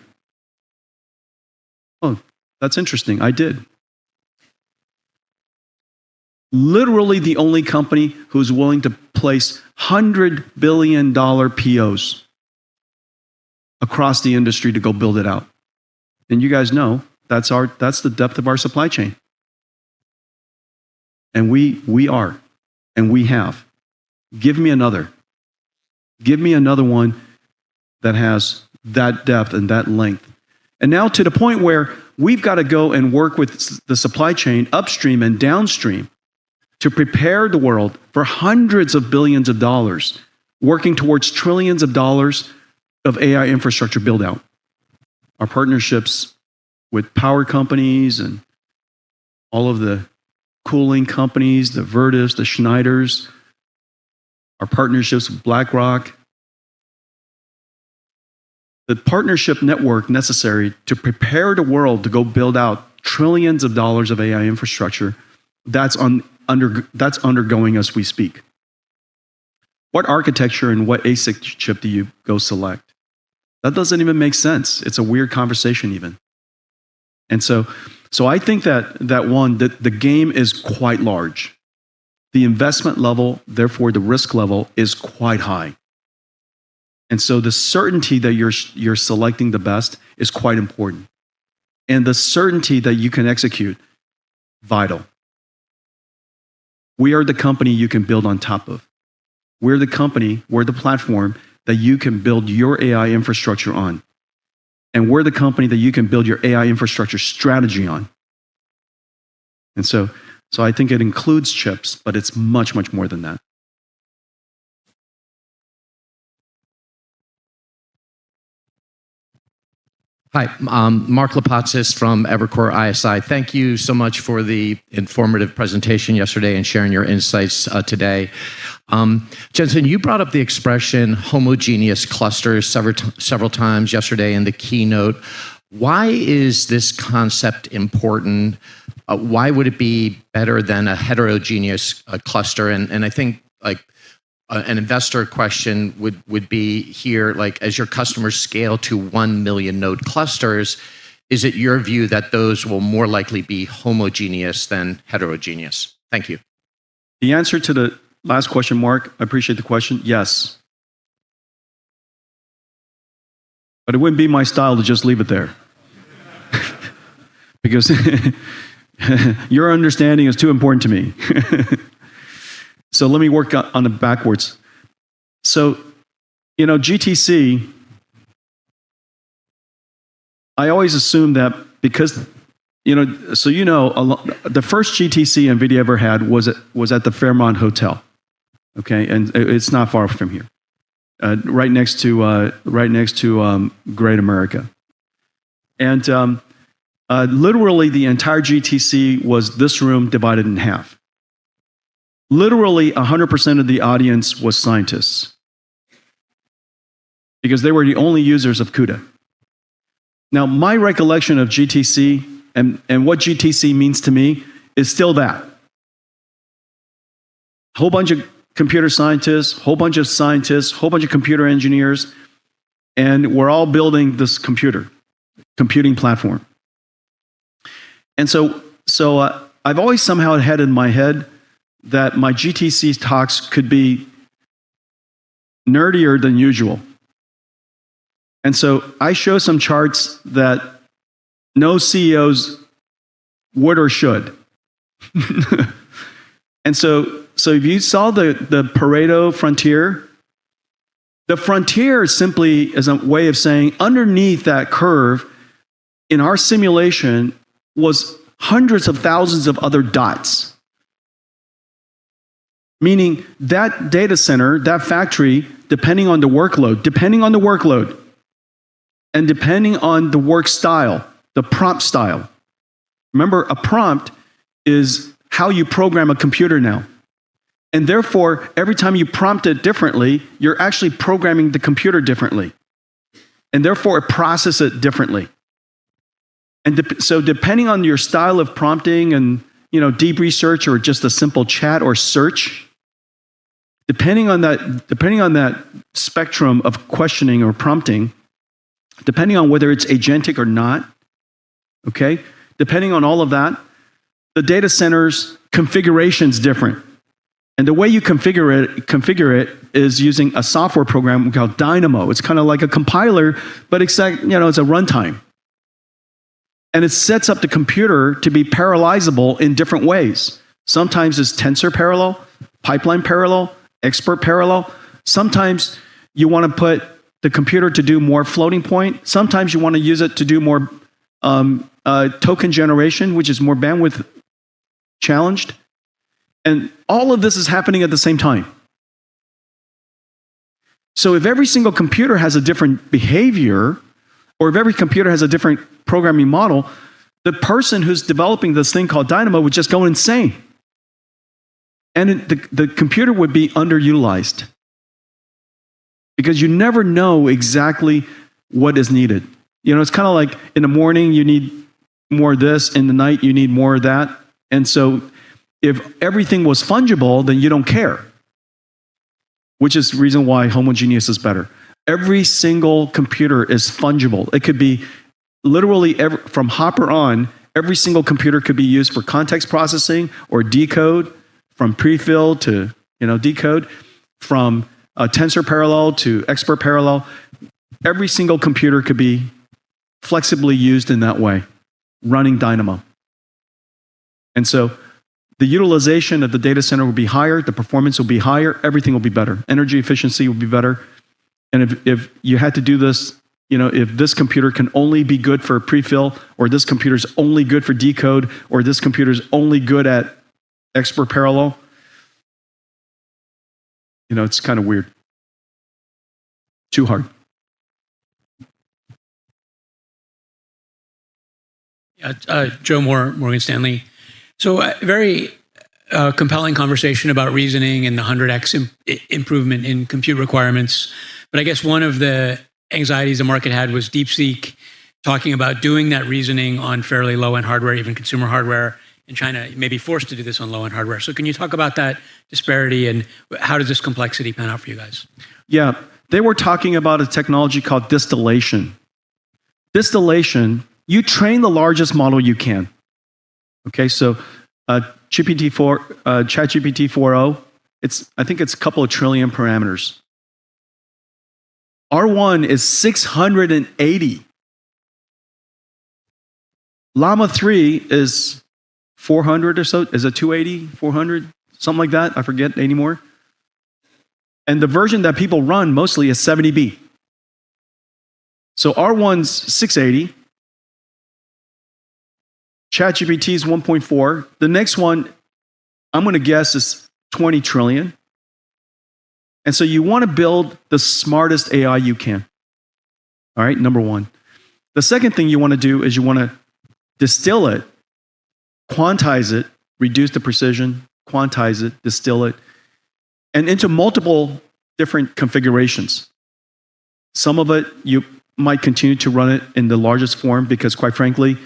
oh, that's interesting, I did. Literally the only company who's willing to place $100 billion POs across the industry to go build it out. And you guys know that's the depth of our supply chain. And we are, and we have. Give me another. Give me another one that has that depth and that length. And now to the point where we've got to go and work with the supply chain upstream and downstream to prepare the world for hundreds of billions of dollars, working towards trillions of dollars of AI infrastructure build out. Our partnerships with power companies and all of the cooling companies, the Vertivs, the Schneiders, our partnerships with BlackRock, the partnership network necessary to prepare the world to go build out trillions of dollars of AI infrastructure that's undergoing as we speak. What architecture and what ASIC chip do you go select? That doesn't even make sense. It's a weird conversation even. And so I think that the game is quite large. The investment level, therefore the risk level, is quite high. And so the certainty that you're selecting the best is quite important. And the certainty that you can execute, vital. We are the company you can build on top of. We're the company, we're the platform that you can build your AI infrastructure on. And we're the company that you can build your AI infrastructure strategy on. And so I think it includes chips, but it's much, much more than that. Hi, Mark Lapatsis from Evercore ISI. Thank you so much for the informative presentation yesterday and sharing your insights today. Jensen, you brought up the expression homogeneous clusters several times yesterday in the keynote. Why is this concept important? Why would it be better than a heterogeneous cluster? And I think an investor question would be here, like, as your customers scale to 1 million node clusters, is it your view that those will more likely be homogeneous than heterogeneous? Thank you. The answer to the last question, Mark, I appreciate the question, yes. But it wouldn't be my style to just leave it there. Because your understanding is too important to me. So let me work on it backwards. So, GTC, I always assume that because, the first GTC NVIDIA ever had was at the Fairmont Hotel, okay, and it's not far from here, right next to Great America, and literally the entire GTC was this room divided in half. Literally 100% of the audience was scientists because they were the only users of CUDA. Now, my recollection of GTC and what GTC means to me is still that. Whole bunch of computer scientists, whole bunch of computer engineers, and we're all building this computing platform. And so I've always somehow had in my head that my GTC talks could be nerdier than usual. And so I show some charts that no CEOs would or should. And so if you saw the Pareto frontier, the frontier simply is a way of saying underneath that curve in our simulation was hundreds of thousands of other dots. Meaning that data center, that factory, depending on the workload, and depending on the work style, the prompt style. Remember, a prompt is how you program a computer now. And therefore, every time you prompt it differently, you're actually programming the computer differently. And therefore, it processes it differently. And so depending on your style of prompting and deep research or just a simple chat or search, depending on that spectrum of questioning or prompting, depending on whether it's agentic or not, okay, depending on all of that, the data center's configuration is different. And the way you configure it is using a software program called Dynamo. It's kind of like a compiler, but it's a runtime. And it sets up the computer to be parallelizable in different ways. Sometimes it's tensor parallel, pipeline parallel, expert parallel. Sometimes you want to put the computer to do more floating point. Sometimes you want to use it to do more token generation, which is more bandwidth challenged. And all of this is happening at the same time. So if every single computer has a different behavior, or if every computer has a different programming model, the person who's developing this thing called Dynamo would just go insane. And the computer would be underutilized. Because you never know exactly what is needed. It's kind of like in the morning you need more of this. In the night, you need more of that. And so if everything was fungible, then you don't care, which is the reason why homogeneous is better. Every single computer is fungible. It could be literally from Hopper on, every single computer could be used for context processing or decode, from prefill to decode, from tensor parallel to expert parallel. Every single computer could be flexibly used in that way, running Dynamo. And so the utilization of the data center will be higher, the performance will be higher, everything will be better. Energy efficiency will be better. And if you had to do this, if this computer can only be good for prefill, or this computer is only good for decode, or this computer is only good at expert parallel, it's kind of weird. Too hard. Joe Moore, Morgan Stanley. So very compelling conversation about reasoning and the 100x improvement in compute requirements. But I guess one of the anxieties the market had was DeepSeek talking about doing that reasoning on fairly low-end hardware, even consumer hardware, and China may be forced to do this on low-end hardware. So can you talk about that disparity and how does this complexity pan out for you guys? Yeah, they were talking about a technology called distillation. Distillation, you train the largest model you can. Okay, so ChatGPT 4.0, I think it's a couple of trillion parameters. R1 is 680. Llama 3 is 400 or so. Is it 280, 400, something like that? I forget anymore. And the version that people run mostly is 70B. So R1's 680. ChatGPT is 1.4. The next one, I'm going to guess, is 20 trillion. And so you want to build the smartest AI you can. All right, number one. The second thing you want to do is you want to distill it, quantize it, reduce the precision, quantize it, distill it, and into multiple different configurations. Some of it, you might continue to run it in the largest form because, quite frankly,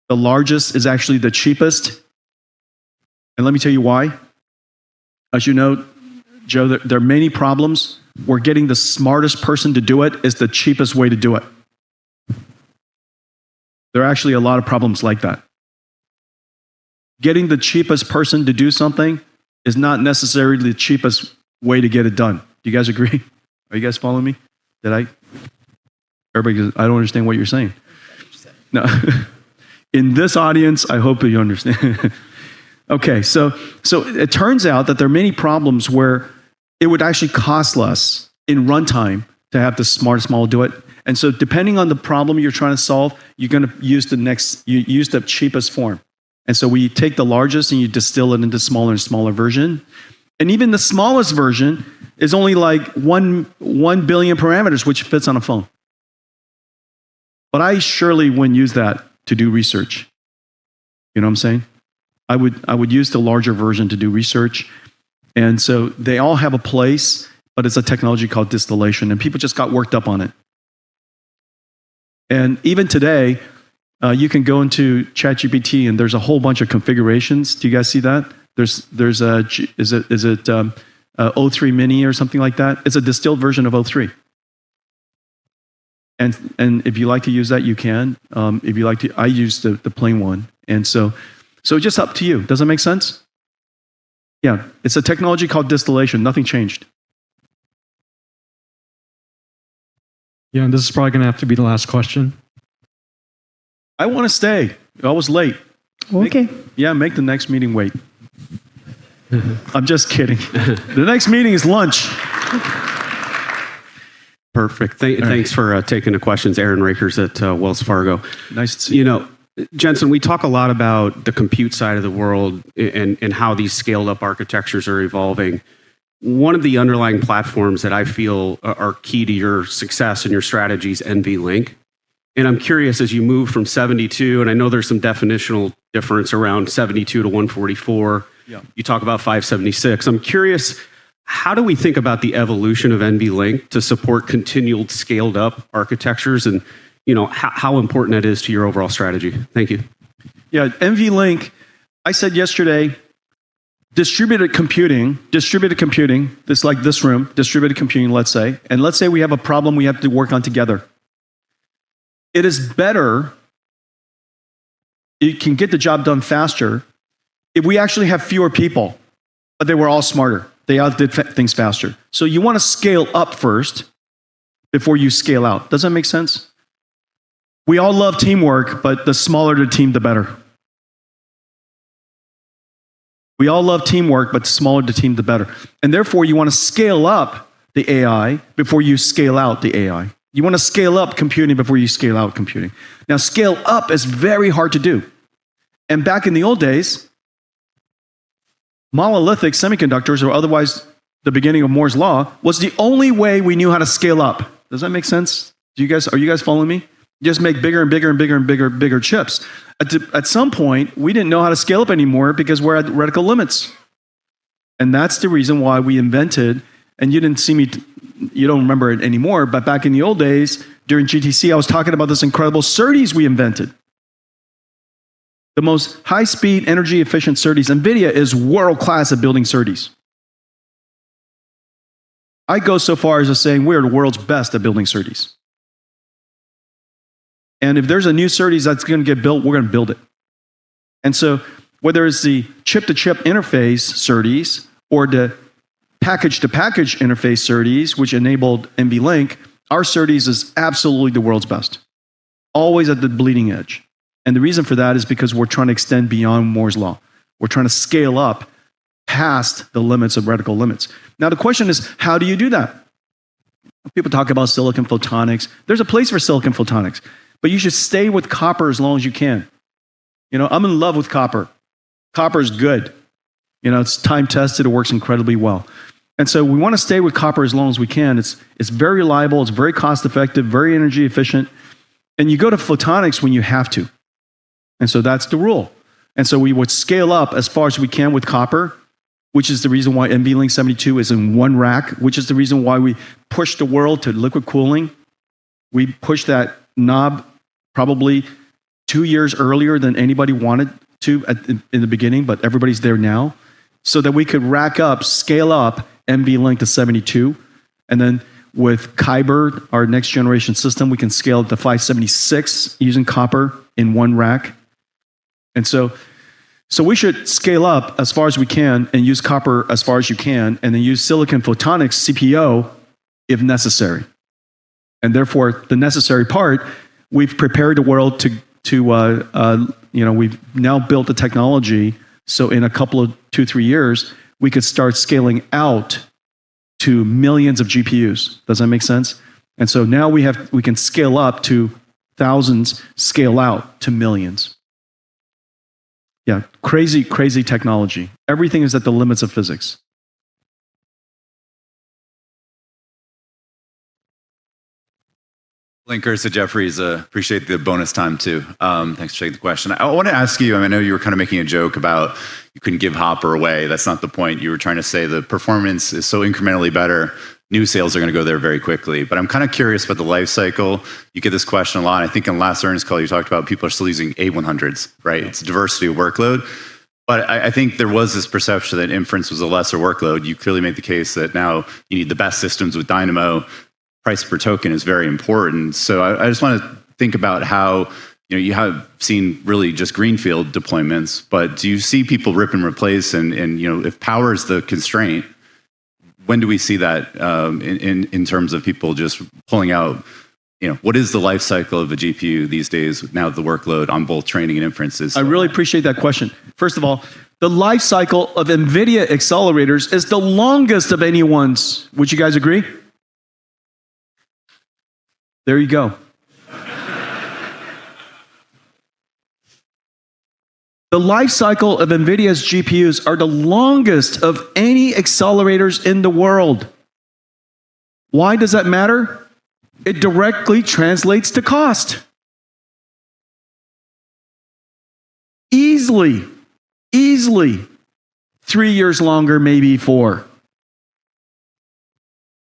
the largest is actually the cheapest. And let me tell you why. As you know, Joe, there are many problems where getting the smartest person to do it is the cheapest way to do it. There are actually a lot of problems like that. Getting the cheapest person to do something is not necessarily the cheapest way to get it done. Do you guys agree? Are you guys following me? Everybody goes, I don't understand what you're saying. No. In this audience, I hope that you understand. Okay, so it turns out that there are many problems where it would actually cost less in runtime to have the smartest model do it. And so depending on the problem you're trying to solve, you're going to use the cheapest form. And so we take the largest and you distill it into smaller and smaller version. And even the smallest version is only like 1 billion parameters, which fits on a phone. But I surely wouldn't use that to do research. You know what I'm saying? I would use the larger version to do research. And so they all have a place, but it's a technology called distillation, and people just got worked up on it. And even today, you can go into ChatGPT and there's a whole bunch of configurations. Do you guys see that? There's is it O3 Mini or something like that? It's a distilled version of O3. And if you like to use that, you can. If you like to, I use the plain one. And so it's just up to you. Does that make sense? Yeah, it's a technology called distillation. Nothing changed. Yeah, and this is probably going to have to be the last question. I want to stay. I was late. Okay. Make the next meeting wait. I'm just kidding. The next meeting is lunch. Perfect. Thanks for taking the questions. Aaron Rakers at Wells Fargo. Nice to see you. Jensen, we talk a lot about the compute side of the world and how these scaled up architectures are evolving. One of the underlying platforms that I feel are key to your success and your strategy is NVLink. And I'm curious, as you move from 72, and I know there's some definitional difference around 72 to 144, you talk about 576. I'm curious, how do we think about the evolution of NVLink to support continued scaled up architectures and how important that is to your overall strategy? Thank you. Yeah, NVLink, I said yesterday, distributed computing, this like this room, distributed computing, let's say, and let's say we have a problem we have to work on together. It is better, it can get the job done faster if we actually have fewer people, but they were all smarter. They all did things faster. So you want to scale up first before you scale out. Does that make sense? We all love teamwork, but the smaller the team, the better. We all love teamwork, but the smaller the team, the better. And therefore, you want to scale up the AI before you scale out the AI. You want to scale up computing before you scale out computing. Now, scale up is very hard to do. And back in the old days, monolithic semiconductors, or otherwise the beginning of Moore's Law, was the only way we knew how to scale up. Does that make sense? Are you guys following me? Just make bigger and bigger and bigger and bigger chips. At some point, we didn't know how to scale up anymore because we're at reticle limits. And that's the reason why we invented, and you didn't see me, you don't remember it anymore, but back in the old days, during GTC, I was talking about this incredible SerDes we invented. The most high-speed, energy-efficient SerDes. NVIDIA is world-class at building SerDes. I go so far as to saying we're the world's best at building SerDes. And if there's a new SerDes that's going to get built, we're going to build it. And so whether it's the chip-to-chip interface SerDes or the package-to-package interface SerDes, which enabled NVLink, our SerDes is absolutely the world's best. Always at the bleeding edge. And the reason for that is because we're trying to extend beyond Moore's Law. We're trying to scale up past the limits of reticle limits. Now the question is, how do you do that? People talk about silicon photonics. There's a place for silicon photonics. But you should stay with copper as long as you can. You know, I'm in love with copper. Copper is good. You know, it's time tested. It works incredibly well. And so we want to stay with copper as long as we can. It's very reliable. It's very cost effective, very energy efficient. And you go to photonics when you have to. And so that's the rule. And so we would scale up as far as we can with copper, which is the reason why NVLink 72 is in one rack, which is the reason why we pushed the world to liquid cooling. We pushed that knob probably 2 years earlier than anybody wanted to in the beginning, but everybody's there now, so that we could rack up, scale up NVLink to 72, and then with Kyber, our next generation system, we can scale it to 576 using copper in one rack. And so we should scale up as far as we can and use copper as far as you can, and then use silicon photonics CPO if necessary. And therefore, the necessary part, we've prepared the world we've now built the technology, so in a couple of 2-3 years, we could start scaling out to millions of GPUs. Does that make sense? And so now we can scale up to thousands, scale out to millions. Yeah, crazy, crazy technology. Everything is at the limits of physics. Linkers at Jefferies, appreciate the bonus time too. Thanks for taking the question. I want to ask you, I know you were kind of making a joke about you couldn't give Hopper away. That's not the point. You were trying to say the performance is so incrementally better, new sales are going to go there very quickly. But I'm kind of curious about the life cycle. You get this question a lot. I think in last earnings call, you talked about people are still using A100s, right? It's diversity of workload. But I think there was this perception that inference was a lesser workload. You clearly made the case that now you need the best systems with Dynamo. Price per token is very important. So I just want to think about how, you have seen really just greenfield deployments, but do you see people rip and replace? And if power is the constraint, when do we see that in terms of people just pulling out? What is the life cycle of a GPU these days? Now the workload on both training and inferences. I really appreciate that question. First of all, the life cycle of NVIDIA accelerators is the longest of anyone's. Would you guys agree? There you go. The life cycle of NVIDIA's GPUs are the longest of any accelerators in the world. Why does that matter? It directly translates to cost. Easily 3 years longer, maybe 4.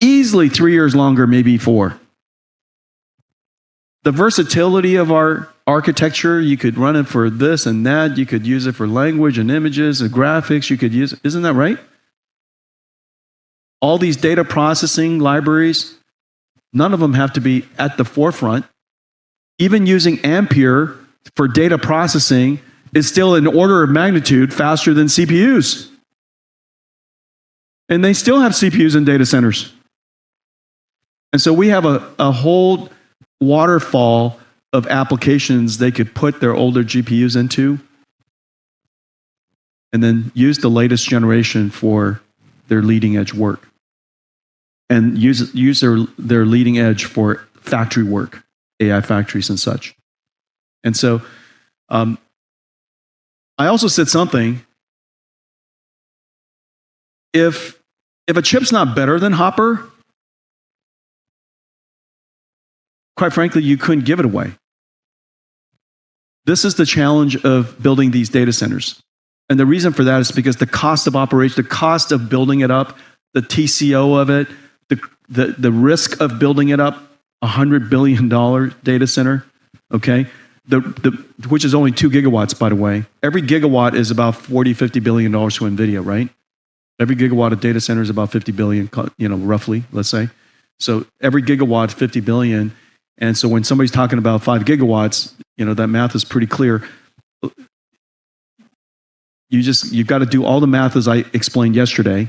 Easily 3 years longer, maybe 4. The versatility of our architecture, you could run it for this and that. You could use it for language and images and graphics. You could use, isn't that right? All these data processing libraries, none of them have to be at the forefront. Even using Ampere for data processing is still an order of magnitude faster than CPUs. And they still have CPUs in data centers. And so we have a whole waterfall of applications they could put their older GPUs into and then use the latest generation for their leading edge work. And use their leading edge for factory work, AI factories and such. And so I also said something. If a chip's not better than Hopper, quite frankly, you couldn't give it away. This is the challenge of building these data centers. And the reason for that is because the cost of operation, the cost of building it up, the TCO of it, the risk of building it up, $100 billion data center, okay? Which is only 2 gigawatts, by the way. Every gigawatt is about $40-50 billion to NVIDIA, right? Every gigawatt of data center is about 50 billion, roughly, let's say. So every gigawatt, 50 billion. And so when somebody's talking about 5 gigawatts, that math is pretty clear. You've got to do all the math as I explained yesterday.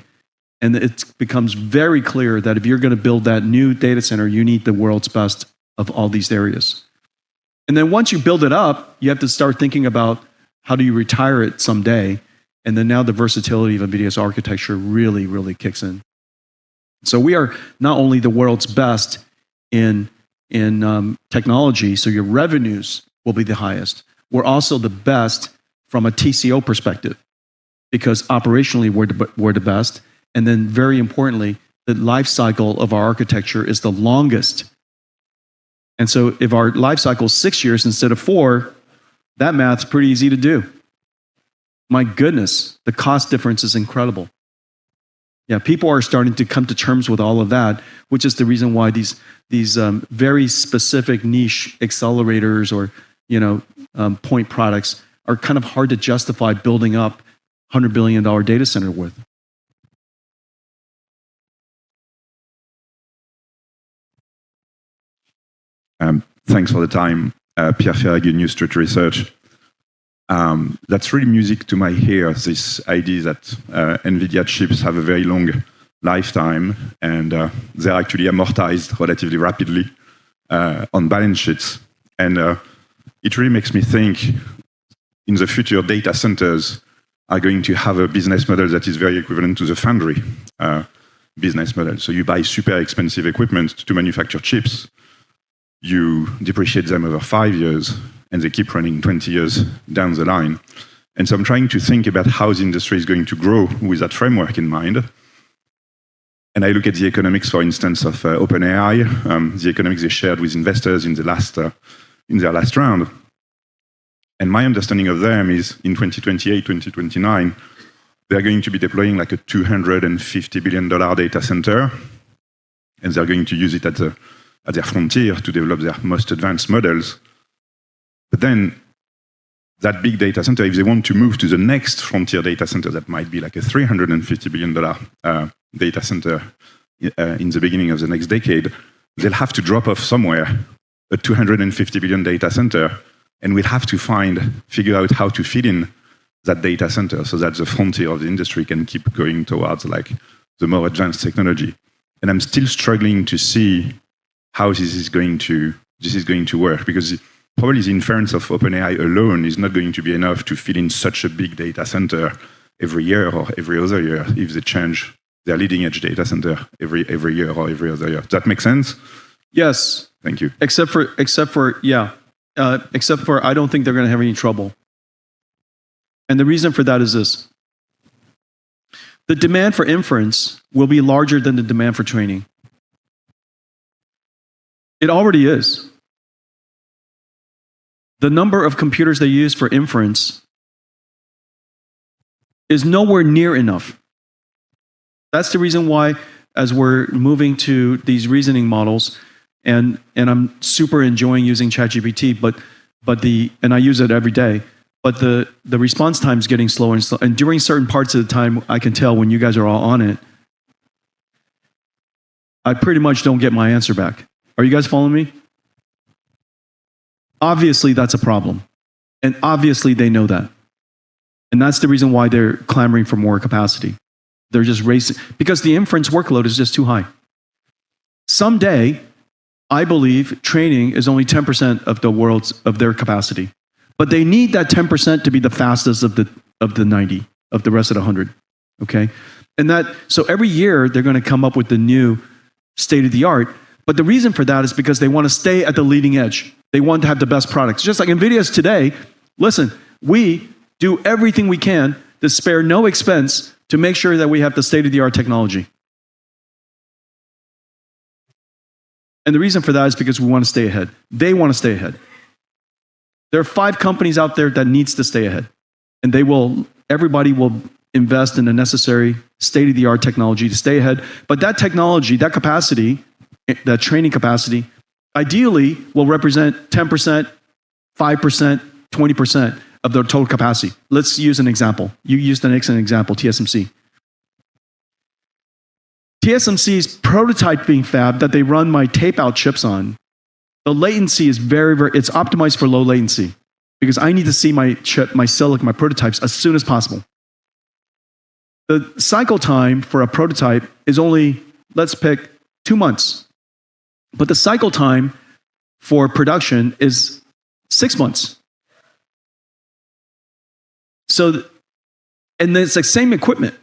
And it becomes very clear that if you're going to build that new data center, you need the world's best of all these areas. And then once you build it up, you have to start thinking about how do you retire it someday. And then now the versatility of NVIDIA's architecture really, really kicks in. So we are not only the world's best in technology, so your revenues will be the highest. We're also the best from a TCO perspective because operationally we're the best. And then very importantly, the life cycle of our architecture is the longest. And so if our life cycle is 6 years instead of 4, that math's pretty easy to do. My goodness, the cost difference is incredible. Yeah, people are starting to come to terms with all of that, which is the reason why these very specific niche accelerators or point products are kind of hard to justify building up $100 billion data center with. Thanks for the time. Pierre Ferragu, New Street Research. That's really music to my ears, this idea that NVIDIA chips have a very long lifetime and they're actually amortized relatively rapidly on balance sheets. And it really makes me think in the future data centers are going to have a business model that is very equivalent to the foundry business model. So you buy super expensive equipment to manufacture chips. You depreciate them over 5 years, and they keep running 20 years down the line. And so I'm trying to think about how the industry is going to grow with that framework in mind. And I look at the economics, for instance, of OpenAI, the economics they shared with investors in their last round. And my understanding of them is in 2028, 2029, they're going to be deploying like a $250 billion data center, and they're going to use it at their frontier to develop their most advanced models. But then that big data center, if they want to move to the next frontier data center, that might be like a $350 billion data center in the beginning of the next decade, they'll have to drop off somewhere a $250 billion data center, and we'll have to figure out how to fit in that data center so that the frontier of the industry can keep going towards like the more advanced technology. And I'm still struggling to see how this is going to work, because probably the inference of OpenAI alone is not going to be enough to fill in such a big data center every year or every other year if they change their leading edge data center every year or every other year. Does that make sense? Yes. Thank you. Except for I don't think they're going to have any trouble. And the reason for that is this. The demand for inference will be larger than the demand for training. It already is. The number of computers they use for inference is nowhere near enough. That's the reason why, as we're moving to these reasoning models, and I'm super enjoying using ChatGPT, and I use it every day. But the response time is getting slower and slower. And during certain parts of the time, I can tell when you guys are all on it, I pretty much don't get my answer back. Are you guys following me? Obviously, that's a problem. And obviously, they know that. And that's the reason why they're clamoring for more capacity. They're just racing, because the inference workload is just too high. Someday, I believe training is only 10% of their capacity. But they need that 10% to be the fastest of the 90, of the rest of the 100. Okay? And so every year they're going to come up with the new state of the art. But the reason for that is because they want to stay at the leading edge. They want to have the best products. Just like NVIDIA's today, listen, we do everything we can to spare no expense to make sure that we have the state of the art technology. And the reason for that is because we want to stay ahead. They want to stay ahead. There are 5 companies out there that needs to stay ahead. And everybody will invest in the necessary state-of-the-art technology to stay ahead. But that technology, that capacity, that training capacity, ideally will represent 10%, 5%, 20% of their total capacity. Let's use an example. You used an excellent example, TSMC. TSMC's prototyping fab that they run my tape-out chips on, the latency is it's optimized for low latency because I need to see my chip, my silicon, my prototypes as soon as possible. The cycle time for a prototype is only, let's pick 2 months. But the cycle time for production is 6 months. So, and it's the same equipment.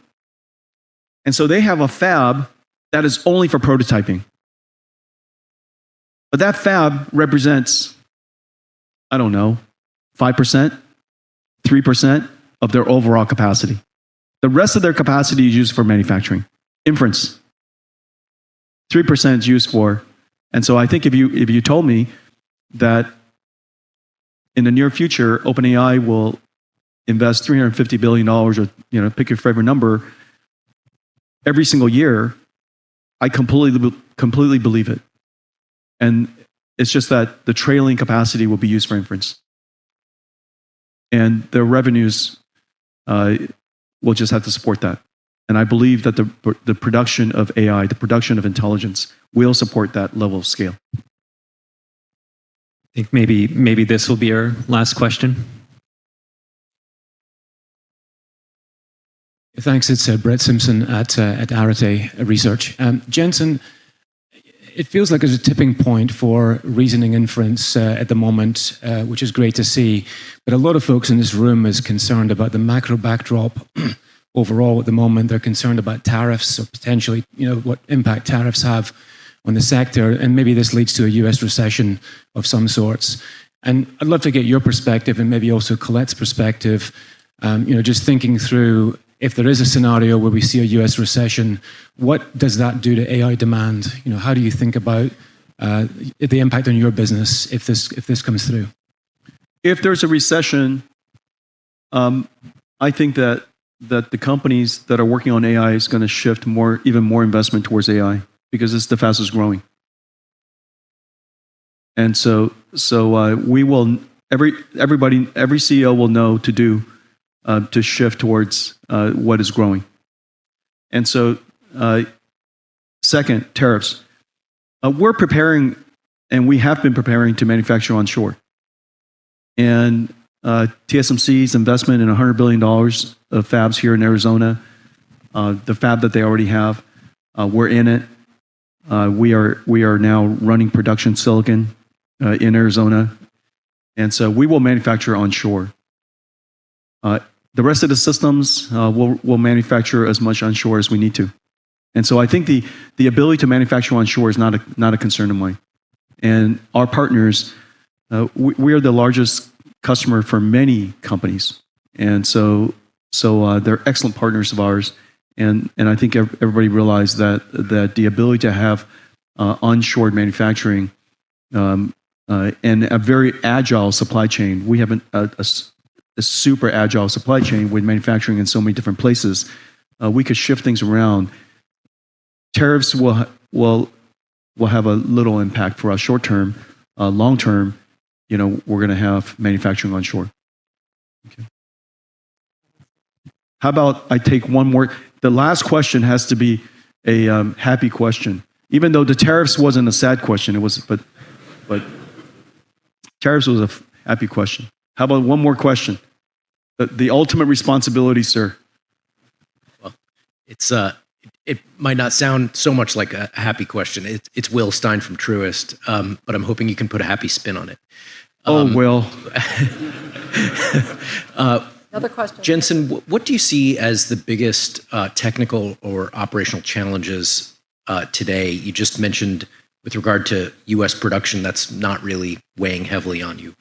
And so they have a fab that is only for prototyping. But that fab represents, I don't know, 5%, 3% of their overall capacity. The rest of their capacity is used for manufacturing. Inference. 3% is used for, and so I think if you told me that in the near future, OpenAI will invest $350 billion, or pick your favorite number, every single year, I completely believe it. And it's just that the trailing capacity will be used for inference. And their revenues will just have to support that. And I believe that the production of AI, the production of intelligence, will support that level of scale. I think maybe this will be our last question. Thanks. It's Brett Simpson at Arete Research. Jensen, it feels like there's a tipping point for reasoning inference at the moment, which is great to see. But a lot of folks in this room is concerned about the macro backdrop overall at the moment. They're concerned about tariffs or potentially, what impact tariffs have on the sector. And maybe this leads to a US recession of some sorts. And I'd love to get your perspective and maybe also Colette's perspective, just thinking through, if there is a scenario where we see a US recession, what does that do to AI demand? How do you think about the impact on your business if this comes through? If there's a recession, I think that the companies that are working on AI is going to shift even more investment towards AI because it's the fastest growing. And so we will every CEO will know to shift towards what is growing. And so, second, tariffs. We're preparing, and we have been preparing to manufacture onshore. And TSMC's investment in $100 billion of fabs here in Arizona, the fab that they already have, we're in it. We are now running production silicon in Arizona. And so we will manufacture onshore. The rest of the systems we'll manufacture as much onshore as we need to. And so I think the ability to manufacture onshore is not a concern of mine. And our partners, we are the largest customer for many companies. And so they're excellent partners of ours. And I think everybody realized that the ability to have onshore manufacturing and a very agile supply chain, we have a super agile supply chain with manufacturing in so many different places. We could shift things around. Tariffs will will have a little impact for us short term. Long term, we're going to have manufacturing onshore. Okay. How about I take one more? The last question has to be a happy question. Even though the tariffs wasn't a sad question, it was, but tariffs was a happy question. How about one more question? The ultimate responsibility, sir. Well, it might not sound so much like a happy question. It's Will Stein from Truist, but I'm hoping you can put a happy spin on it. Will. Another question. Jensen, what do you see as the biggest technical or operational challenges today? You just mentioned with regard to U.S. production, that's not really weighing heavily on you.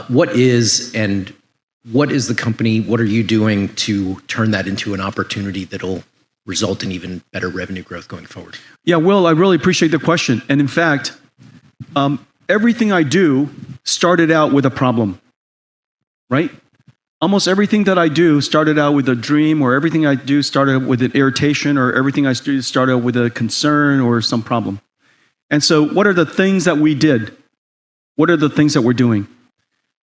What is the company, what are you doing to turn that into an opportunity that'll result in even better revenue growth going forward? Yeah, Will, I really appreciate the question. And in fact, everything I do started out with a problem, right? Almost everything that I do started out with a dream, or everything I do started with an irritation, or everything I do started with a concern or some problem. And so what are the things that we did? What are the things that we're doing?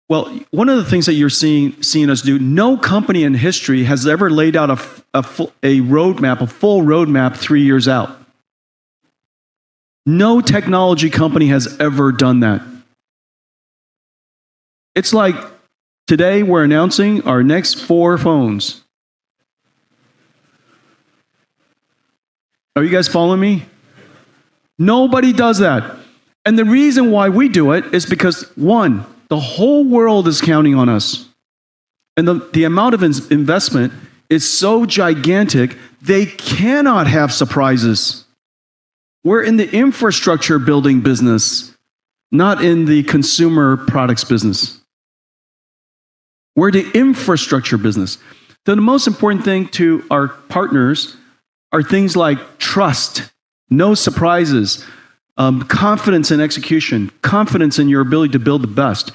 Well, one of the things that you're seeing us do, no company in history has ever laid out a full roadmap 3 years out. No technology company has ever done that. It's like today we're announcing our next 4 phones. Are you guys following me? Nobody does that. And the reason why we do it is because, one, the whole world is counting on us. And the amount of investment is so gigantic, they cannot have surprises. We're in the infrastructure building business, not in the consumer products business. We're the infrastructure business. The most important thing to our partners are things like trust, no surprises, confidence in execution, confidence in your ability to build the best.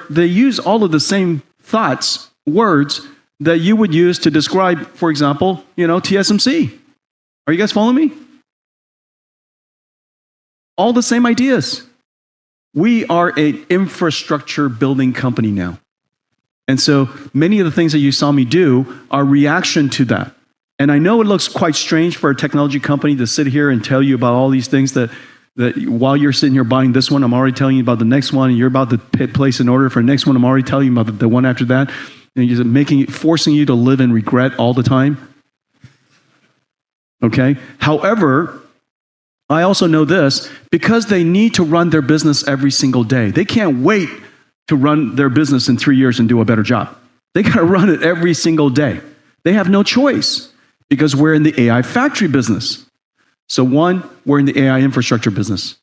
They use all of the same thoughts, words that you would use to describe, for example, TSMC. Are you guys following me? All the same ideas. We are an infrastructure building company now. And so many of the things that you saw me do are reaction to that. And I know it looks quite strange for a technology company to sit here and tell you about all these things that while you're sitting here buying this one, I'm already telling you about the next one, and you're about to place an order for the next one, I'm already telling you about the one after that, and you're forcing you to live in regret all the time. Okay? However, I also know this, because they need to run their business every single day. They can't wait to run their business in 3 years and do a better job. They got to run it every single day. They have no choice because we're in the AI factory business. So one, we're in the AI infrastructure business.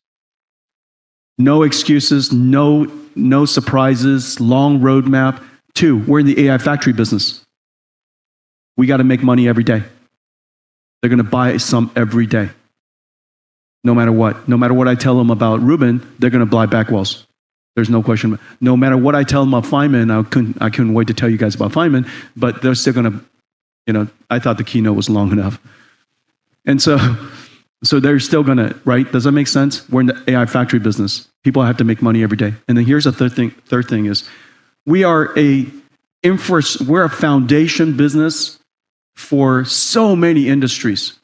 No excuses, no surprises, long roadmap. 2, we're in the AI factory business. We got to make money every day. They're going to buy some every day. No matter what. No matter what I tell them about Rubin, they're going to buy Blackwells. There's no question. No matter what I tell them about Feynman, I couldn't wait to tell you guys about Feynman, but they're still going to, I thought the keynote was long enough. And so they're still going to, right? Does that make sense? We're in the AI factory business. People have to make money every day. And then here's the third thing is, we're a foundation business for so many industries.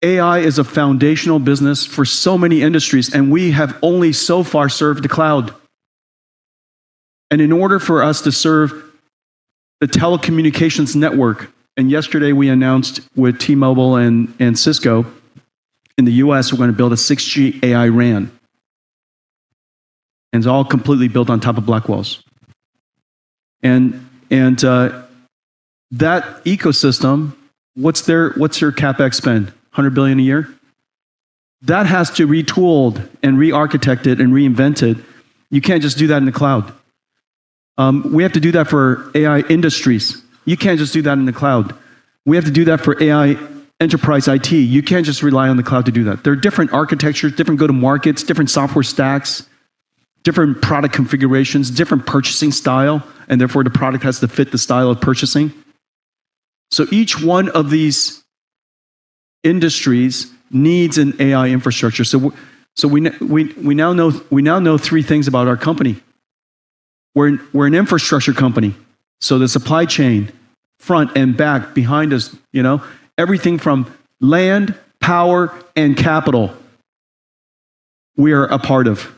AI is a foundational business for so many industries, and we have only so far served the cloud. And in order for us to serve the telecommunications network, and yesterday we announced with T-Mobile and Cisco, in the US, we're going to build a 6G AI RAN. And it's all completely built on top of Blackwells. And that ecosystem, what's your CapEx spend? $100 billion a year? That has to be retooled and re-architected and reinvented. You can't just do that in the cloud. We have to do that for AI industries. You can't just do that in the cloud. We have to do that for AI enterprise IT. You can't just rely on the cloud to do that. There are different architectures, different go-to-markets, different software stacks, different product configurations, different purchasing style, and therefore the product has to fit the style of purchasing. So each one of these industries needs an AI infrastructure. So we now know three things about our company. We're an infrastructure company. So the supply chain, front and back, behind us, everything from land, power, and capital, we are a part of.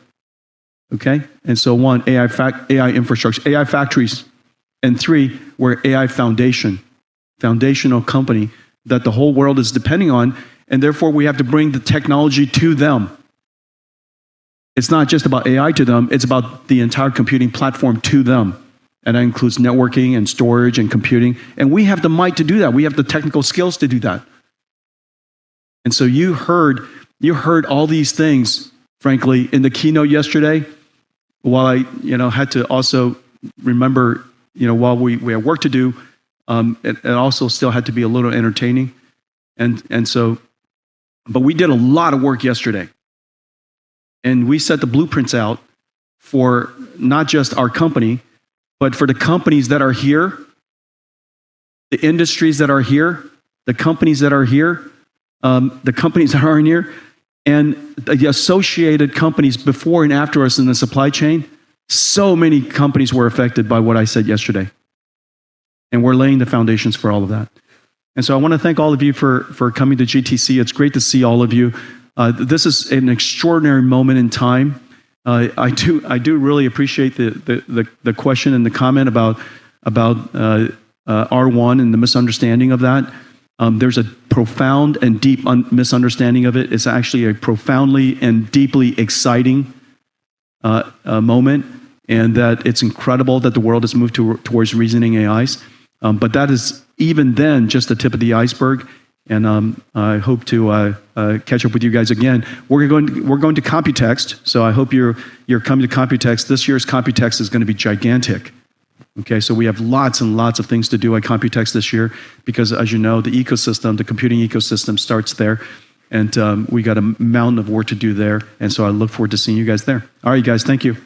Okay? And so one, AI infrastructure, AI factories. And three, we're AI foundational company that the whole world is depending on, and therefore we have to bring the technology to them. It's not just about AI to them, it's about the entire computing platform to them. And that includes networking and storage and computing. And we have the might to do that. We have the technical skills to do that. And so you heard all these things, frankly, in the keynote yesterday, while I had to also remember, while we have work to do, it also still had to be a little entertaining. And so, but we did a lot of work yesterday. And we set the blueprints out for not just our company, but for the companies that are here, the industries that are here, the companies that are here, the companies that aren't here, and the associated companies before and after us in the supply chain. So many companies were affected by what I said yesterday. And we're laying the foundations for all of that. And so I want to thank all of you for coming to GTC. It's great to see all of you. This is an extraordinary moment in time. I do really appreciate the question and the comment about R1 and the misunderstanding of that. There's a profound and deep misunderstanding of it. It's actually a profoundly and deeply exciting moment, and that it's incredible that the world has moved towards reasoning AIs. But that is even then just the tip of the iceberg. And I hope to catch up with you guys again. We're going to Computex, so I hope you're coming to Computex. This year's Computex is going to be gigantic. Okay, so we have lots and lots of things to do at Computex this year because, as you know, the computing ecosystem starts there, and we got a mountain of work to do there. And so I look forward to seeing you guys there. All right, guys, thank you.